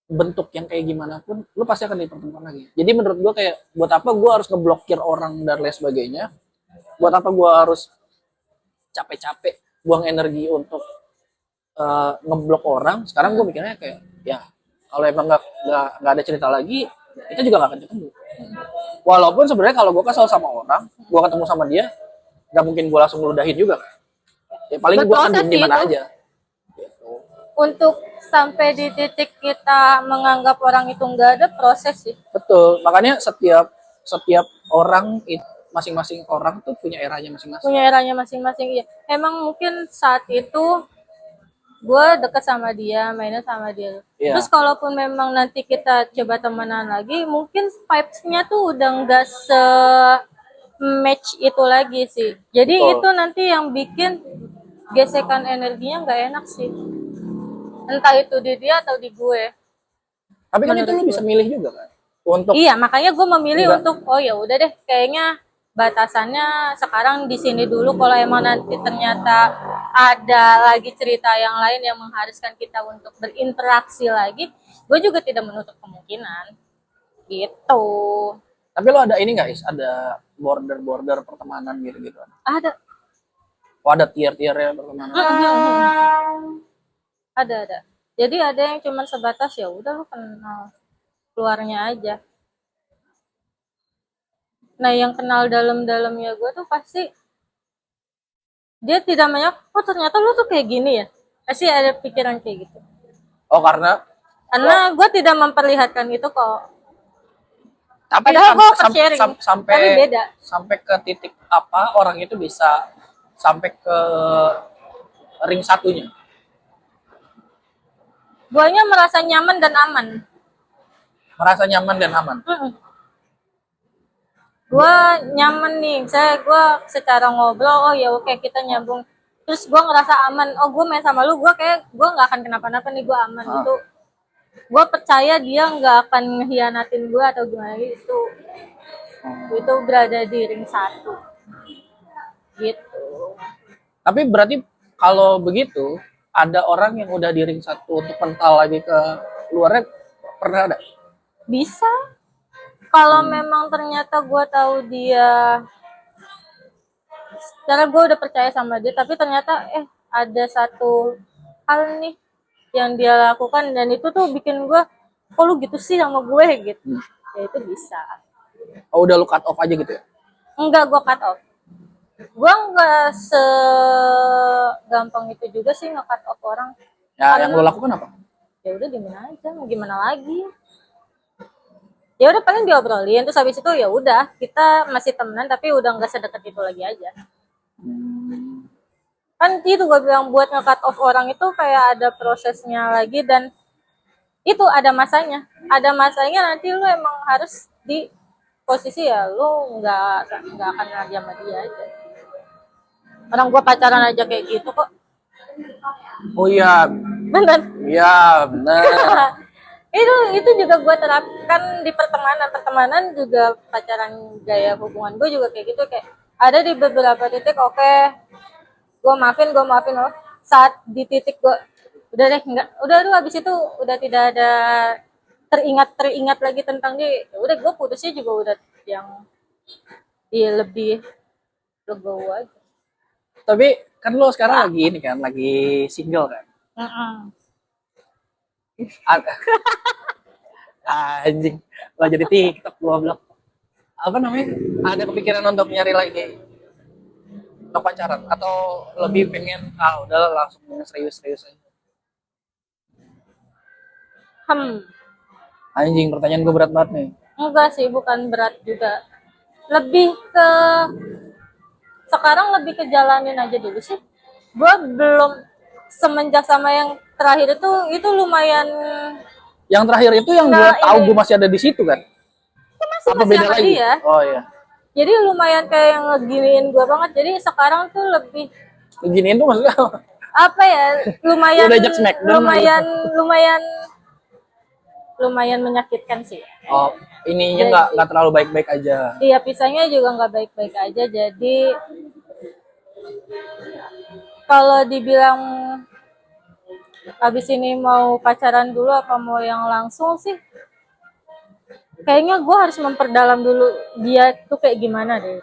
bentuk yang kayak gimana pun, lu pasti akan dipertemukan lagi. Jadi menurut gua kayak, buat apa gua harus ngeblokir orang dan lain sebagainya? Buat apa gua harus capek-capek buang energi untuk ngeblok orang? Sekarang gua mikirnya kayak, ya kalau emang nggak ada cerita lagi, kita juga nggak akan ketemu. Walaupun sebenarnya kalau gua kesel sama orang, gua ketemu sama dia, nggak mungkin gua langsung ngeludahin juga. Ya paling gua akan Berproses diem di mana sih itu. aja. Untuk sampai di titik kita menganggap orang itu nggak ada, proses sih. Betul, makanya setiap orang masing-masing orang tuh punya eranya masing-masing. Punya eranya masing-masing. Iya. Emang mungkin saat itu gue deket sama dia, mainnya sama dia. Iya. Terus kalaupun memang nanti kita coba temenan lagi, mungkin vibes-nya tuh udah nggak match itu lagi sih. Jadi Betul. itu nanti yang bikin gesekan energinya nggak enak sih. Entah itu di dia atau di gue. Tapi kan itu Menurut lu bisa milih juga kan. Untuk Iya, makanya gue memilih Enggak. untuk oh ya udah deh, kayaknya batasannya sekarang di sini dulu. Kalau emang nanti ternyata ada lagi cerita yang lain yang mengharuskan kita untuk berinteraksi lagi, gue juga tidak menutup kemungkinan. Gitu. tapi lu ada ini nggak, Is? Ada border pertemanan gitu-gitu. Ada. Oh, ada tier-tiernya pertemanan. Ada. Jadi ada yang cuma sebatas ya udah lu kenal keluarnya aja. Nah, yang kenal dalam-dalamnya gue tuh pasti dia tidak banyak, oh ternyata lu tuh kayak gini ya. Pasti ada pikiran kayak gitu. Oh, karena Gue tidak memperlihatkan itu kok. tapi Padahal gua sharing, tapi sampai beda. sampai ke titik apa orang itu bisa sampai ke ring satunya. Guanya merasa nyaman dan aman. Merasa nyaman dan aman. Gue nyaman nih, saya gue secara ngobrol, oh ya oke kita nyambung. Terus gue ngerasa aman, oh gue main sama lu, gue kayak gue nggak akan kenapa-napa nih, gue aman gitu. Gue percaya dia nggak akan ngehianatin gue atau gimana gitu. Itu berada di ring satu. Gitu. Tapi berarti kalau begitu ada orang yang udah di ring satu untuk mental lagi ke luarnya, pernah ada? Bisa. Kalau memang ternyata gue tahu dia, secara gue udah percaya sama dia, tapi ternyata ada satu hal nih yang dia lakukan dan itu tuh bikin gue, kok lu gitu sih sama gue gitu. Ya itu bisa. Oh, udah lu cut off aja gitu ya? Enggak, gue cut off. Gue nggak segampang itu juga sih nge-cut off orang. Ya, yang lu lakukan apa? Ya udah diemin aja, mau gimana lagi. Ya udah paling diobrolin, terus habis itu ya udah kita masih temenan tapi udah nggak sedekat itu lagi aja. Kan itu gue bilang buat nge-cut off orang itu kayak ada prosesnya lagi dan itu ada masanya nanti lu emang harus di posisi ya lu nggak akan lagi sama dia aja. Orang gue pacaran aja kayak gitu kok. Oh iya, Bener. iya benar. Itu juga gue terapkan di pertemanan juga pacaran, gaya hubungan gue juga kayak gitu, kayak ada di beberapa titik oke, gue maafin lo, saat di titik gue udah deh enggak, udah tuh habis itu udah tidak ada teringat lagi tentang dia, ya udah gue putusnya juga udah yang lebih legowo aja. Tapi kan lo sekarang lagi ini kan, lagi single kan? Ada- Anjing, lo jadi TikTok gua bilang. Apa namanya? Ada kepikiran untuk nyari lagi untuk pacaran atau lebih pengen udah langsung serius-serius aja. Anjing, pertanyaan gue berat banget nih. Enggak sih, bukan berat juga, lebih ke sekarang lebih ke jalanin aja dulu sih. Gue belum, semenjak sama yang terakhir itu lumayan. Yang terakhir itu yang gue Nah, tahu ini. gue masih ada di situ kan? Apa beda sama lagi? dia. Oh iya. Jadi lumayan kayak yang ngeginiin gue banget. Jadi sekarang tuh lebih Beginiin tuh maksudnya apa? apa ya? Lumayan Udah ajak Smackdown lumayan menyakitkan sih. Oh, ininya nggak terlalu baik-baik aja. Iya, pisahnya juga nggak baik-baik aja. Jadi kalau dibilang habis ini mau pacaran dulu apa mau yang langsung sih, kayaknya gue harus memperdalam dulu dia tuh kayak gimana deh.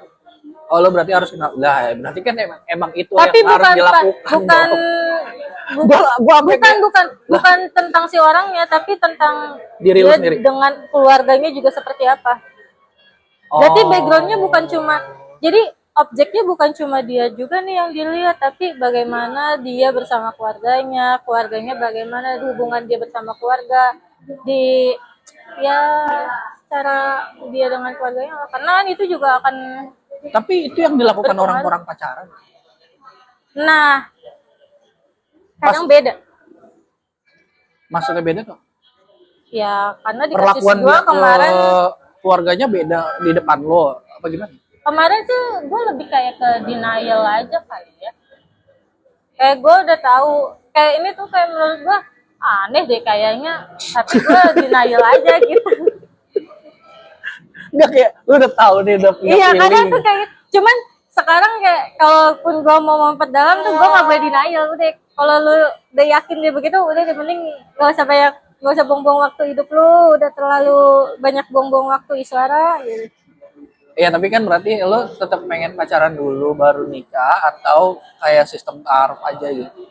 Oh, lo berarti harus kenal. Lah, berarti kan emang itu Tapi yang harus dilakukan. Bukan tentang si orangnya, tapi tentang Diri lu dia sendiri. dengan keluarganya juga seperti apa. Berarti backgroundnya bukan cuma, jadi objeknya bukan cuma dia juga nih yang dilihat, tapi bagaimana dia bersama keluarganya bagaimana hubungan dia bersama keluarga, di ya cara dia dengan keluarganya, karena kan itu juga akan. Tapi itu yang dilakukan orang-orang pacaran. Nah, kadang beda. Maksudnya beda tuh? Ya, karena di kasus Perlakuan gue dia ke kemarin, keluarganya beda di depan lo apa gimana? kemarin tuh gue lebih kayak ke denial aja kali ya. Kayak gue udah tahu, kayak ini tuh kayak menurut gue aneh deh kayaknya, tapi gue denial aja gitu. Enggak, kayak lu udah tahu nih, udah punya Iya, feeling. kadang tuh kayak, cuman sekarang kayak kalaupun gue mau memperdalam tuh gue nggak boleh denial. Udah, kalau lu udah yakin dia begitu, udah mending gak usah buang-buang waktu hidup lu, udah terlalu banyak buang-buang waktu iswara gitu. Iya, tapi kan berarti lo tetap pengen pacaran dulu baru nikah atau kayak sistem taruh aja gitu.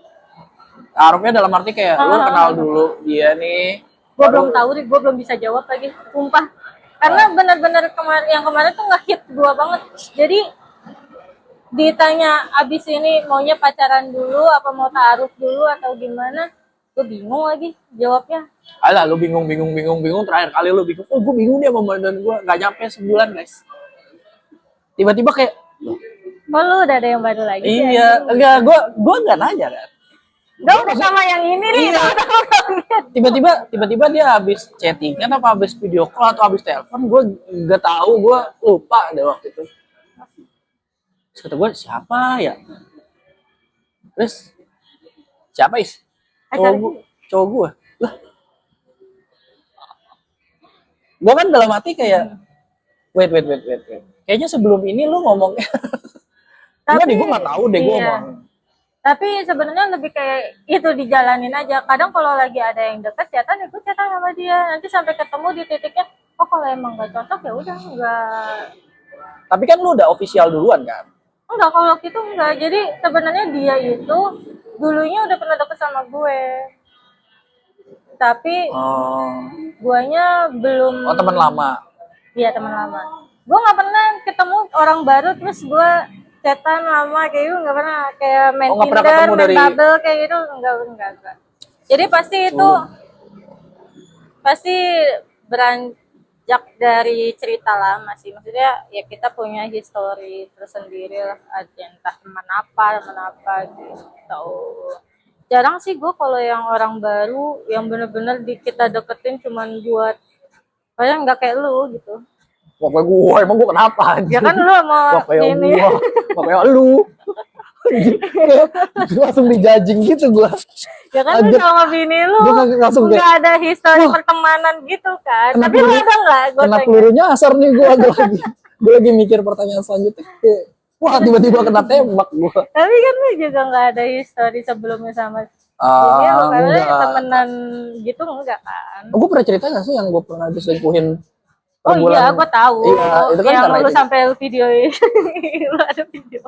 Taruhnya dalam arti kayak lo kenal dulu dia nih. Gue belum tahu nih, gue belum bisa jawab lagi, sumpah. Karena benar-benar kemarin tuh nge-hit gue banget. Jadi ditanya abis ini maunya pacaran dulu apa mau taruh dulu atau gimana, gue bingung lagi jawabnya. Alah, lo bingung. Terakhir kali lo bingung. Oh, gue bingung dia sama mantan gue. Gak nyampe sebulan, guys. Tiba-tiba kayak, loh, Lu udah ada yang baru lagi sih? iya, enggak, gue nggak nanya kan. Udah sama yang ini nih. Iya. Tiba-tiba dia habis chattingan apa habis video call atau habis telepon, gue nggak tahu, gue lupa deh waktu itu. Terus kata gue, siapa ya? Terus siapa Is? Cowok gue. Lah, gue kan dalam hati kayak wait. Kayaknya sebelum ini lu ngomongnya. Tapi gue nggak tahu deh, gue ngomong. Tapi sebenarnya lebih kayak itu dijalanin aja. Kadang kalau lagi ada yang deket chatan, ya gue chatan sama dia. Nanti sampai ketemu di titiknya, oh kalau emang gak cocok ya udah enggak. Tapi kan lu udah official duluan kan? Enggak, kalau gitu enggak. Jadi sebenarnya dia itu dulunya udah pernah deket sama gue. Tapi guanya belum. Oh, teman lama. Iya, teman lama. Gue nggak pernah ketemu orang baru terus gue chatan lama kayak gitu, nggak pernah, kayak main Tinder, main Bumble kayak gitu, enggak. Jadi pasti beranjak dari cerita lama sih, maksudnya ya kita punya histori tersendiri lah, entah teman apa gitu. Jarang sih gue kalau yang orang baru yang bener-bener kita deketin cuman buat kayak nggak kayak lu gitu. Pokoknya gue, emang gue kenapa? Ya kan lu mau Pokoknya ini. gue, pokoknya lu. Gue langsung dijajing gitu gue. Ya kan lu Anjir. sama bini lu Gue langsung kayak, nggak ada histori wah. pertemanan gitu kan. Kena Tapi lu peluru- ada nggak gue kena tanya? pelurunya asar nih gue lagi. Gue lagi mikir pertanyaan selanjutnya. Kayak, wah tiba-tiba kena tembak gue. Tapi kan lu juga nggak ada histori sebelumnya sama bini lu kan? Lu Enggak. temenan gitu enggak kan? Gue pernah cerita gak sih yang gue pernah diselingkuhin Oh per bulan? iya, gue tahu. Iya, itu kan yang karena lu itu. sampai videoin, lu ada video.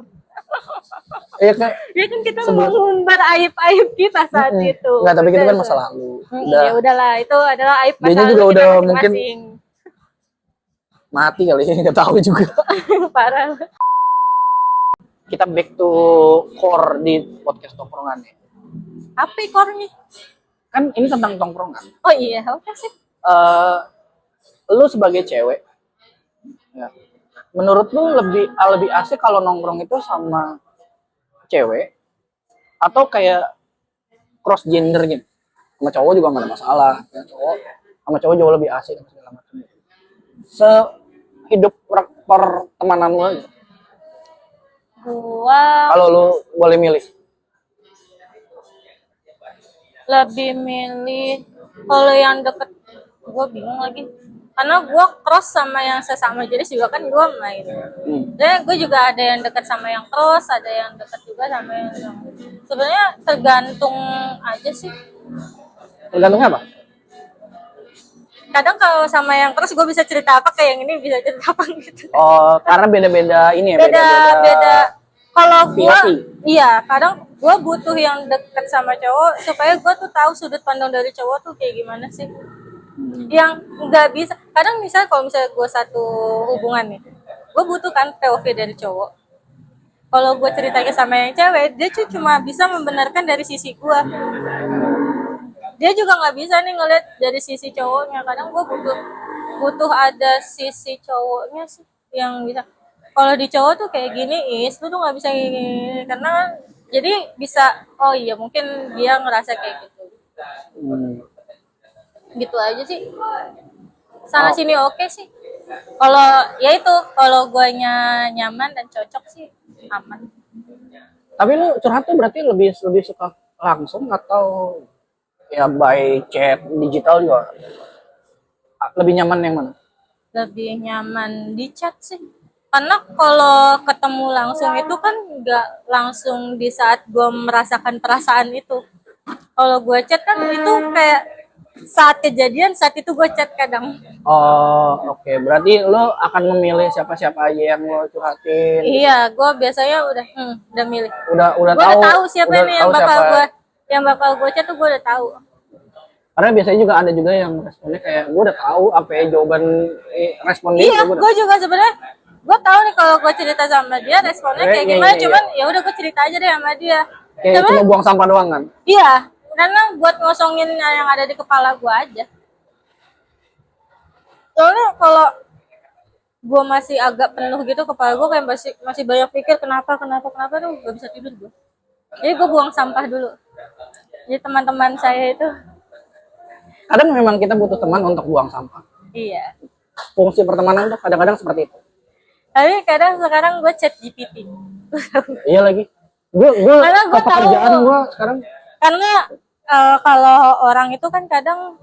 Iya kayak, Ya kan kita mengumbar aib-aib kita saat itu. enggak, tapi itu kan Udah. masa lalu. Ya udahlah, itu adalah aib masa Dianya lalu juga kita udah masing-masing. Mati kali ya, nggak tahu juga. Parah. Kita back to core di podcast tongkrongan ya. Apa core-nya? Kan ini tentang tongkrongan. Oh iya, oke sih. Lu sebagai cewek, ya, menurut lu lebih asik kalau nongkrong itu sama cewek atau kayak cross gender gitu? Sama cowok juga nggak ada masalah. Ya, sama cowok jauh lebih asik segala macam. Sehidup pertemanan lu aja. Gua Kalau lu boleh milih. lebih milih kalau yang deket. Gua bingung lagi. Karena gua cross sama yang sesama jenis juga kan gua main. Dan gue juga ada yang dekat sama yang cross, ada yang dekat juga sama yang sebenarnya tergantung aja sih. Tergantung apa? Kadang kalau sama yang cross gue bisa cerita apa, kayak yang ini bisa cerita apa gitu. Oh, karena beda-beda ini ya, Beda. Kalau gue, POV. iya, kadang gue butuh yang deket sama cowok supaya gue tuh tahu sudut pandang dari cowok tuh kayak gimana sih. Yang nggak bisa, kadang misalnya kalau misalnya gue satu hubungan nih, gue butuh kan POV dari cowok. Kalau gue ceritanya sama yang cewek, dia tuh cuma bisa membenarkan dari sisi gue. Dia juga nggak bisa nih ngeliat dari sisi cowoknya. Kadang gue butuh ada sisi cowoknya sih yang bisa. Kalau di cowok tuh kayak gini, lu tuh nggak bisa gini, karena jadi bisa, oh iya mungkin dia ngerasa kayak gitu. Gitu aja sih. Sana sini oke sih. Kalau ya itu, kalau guanya nyaman dan cocok sih aman. Tapi lu curhat tuh berarti lebih suka langsung atau ya by chat digital juga? Lebih nyaman yang mana? Lebih nyaman di chat sih. Karena kalau ketemu langsung itu kan nggak langsung di saat gue merasakan perasaan itu. Kalau gue chat kan itu kayak saat kejadian, saat itu gue chat kadang. Oh, oke. Berarti lo akan memilih siapa-siapa aja yang lo curhatin. Iya, gue biasanya udah milih. Udah Gue tahu. udah tahu siapa udah nih tahu yang bakal gue chat tuh gue udah tahu. Karena biasanya juga ada juga yang responnya kayak gue udah tahu apa ya jawaban respon dia. Iya, gue juga sebenarnya gue tahu nih kalau gue cerita sama dia responnya kayak gimana. Iya. Cuman ya udah gue cerita aja deh sama dia. Kayak cuma buang sampah doang kan? Iya, karena buat ngosongin yang ada di kepala gue aja. Soalnya kalau gue masih agak penuh gitu kepala gue, kayak masih banyak pikir kenapa tuh gak bisa tidur gue. Jadi gue buang sampah dulu. Jadi teman-teman saya itu, Kadang memang kita butuh teman untuk buang sampah. iya. Fungsi pertemanan tuh kadang-kadang seperti itu. Tapi kadang sekarang gue chat GPT. Iya lagi. Gue Karena gue tahu, pekerjaan gue sekarang. karena kalau orang itu kan kadang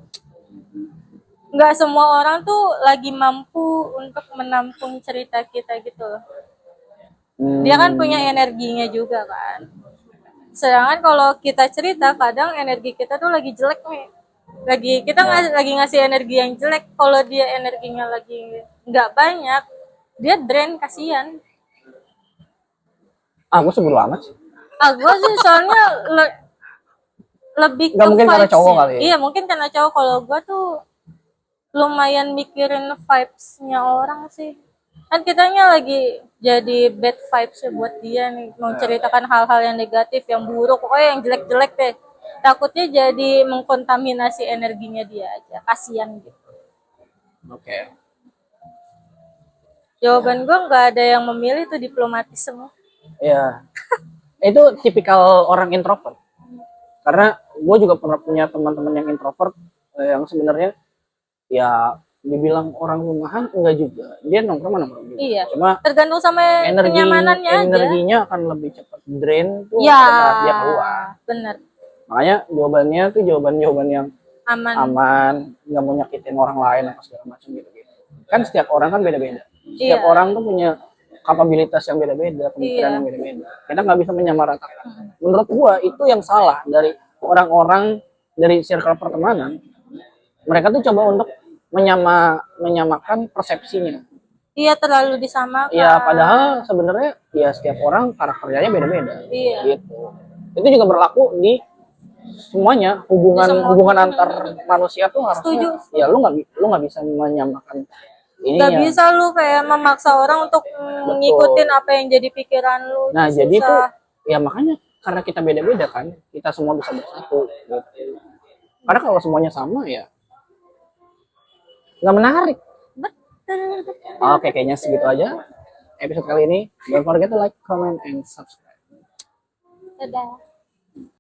nggak semua orang tuh lagi mampu untuk menampung cerita kita gitu loh. Dia kan punya energinya juga kan. Sedangkan kalau kita cerita, kadang energi kita tuh lagi jelek nih. Kita lagi ngasih energi yang jelek. Kalau dia energinya lagi nggak banyak, dia drain, kasihan. Gue sebelum amat sih. Gue sih soalnya lebih Nggak mungkin karena vibes cowok ya. kali ya? Iya mungkin karena cowok. Kalau gue tuh lumayan mikirin vibes-nya orang sih. Kan kitanya lagi jadi bad vibes buat dia nih, mau ceritakan hal-hal yang negatif, yang buruk, pokoknya yang jelek-jelek deh. Takutnya jadi mengkontaminasi energinya dia aja, kasihan gitu. Oke. Jawaban gue nggak ada yang memilih, tuh diplomatis semua. Iya. Itu tipikal orang introvert. Karena gue juga pernah punya teman-teman yang introvert yang sebenarnya ya dibilang orang rumahan enggak juga. Dia nongkrong juga. Iya. Cuma Tergantung sama kenyamanannya aja. energinya akan lebih cepat drain tuh Ya, pada saat dia keluar. bener. Makanya jawabannya tuh jawaban yang Aman. aman, nggak mau nyakitin orang lain atau segala macam gitu. Kan setiap orang kan beda-beda. Setiap Iya. orang tuh punya kapabilitas yang beda-beda, pemikiran Iya. yang beda-beda. Kita nggak bisa menyamaratakan. Menurut gua itu yang salah dari orang-orang dari circle pertemanan. Mereka tuh coba untuk menyamakan persepsinya. Iya, terlalu disamakan. Ya padahal sebenarnya ya setiap orang karakternya beda-beda. Iya. Gitu. Itu juga berlaku di semuanya, hubungan antar manusia tuh harusnya. Setuju. Ya lu nggak bisa menyamakan ini. Gak bisa lu kayak memaksa orang untuk ngikutin apa yang jadi pikiran lu. Nah Itu jadi tuh susah. ya makanya karena kita beda-beda kan, kita semua bisa bersatu. Gitu. Karena kalau semuanya sama ya nggak menarik. Betul. Oke, kayaknya segitu aja episode kali ini. Don't forget to like, comment, and subscribe. Dadah.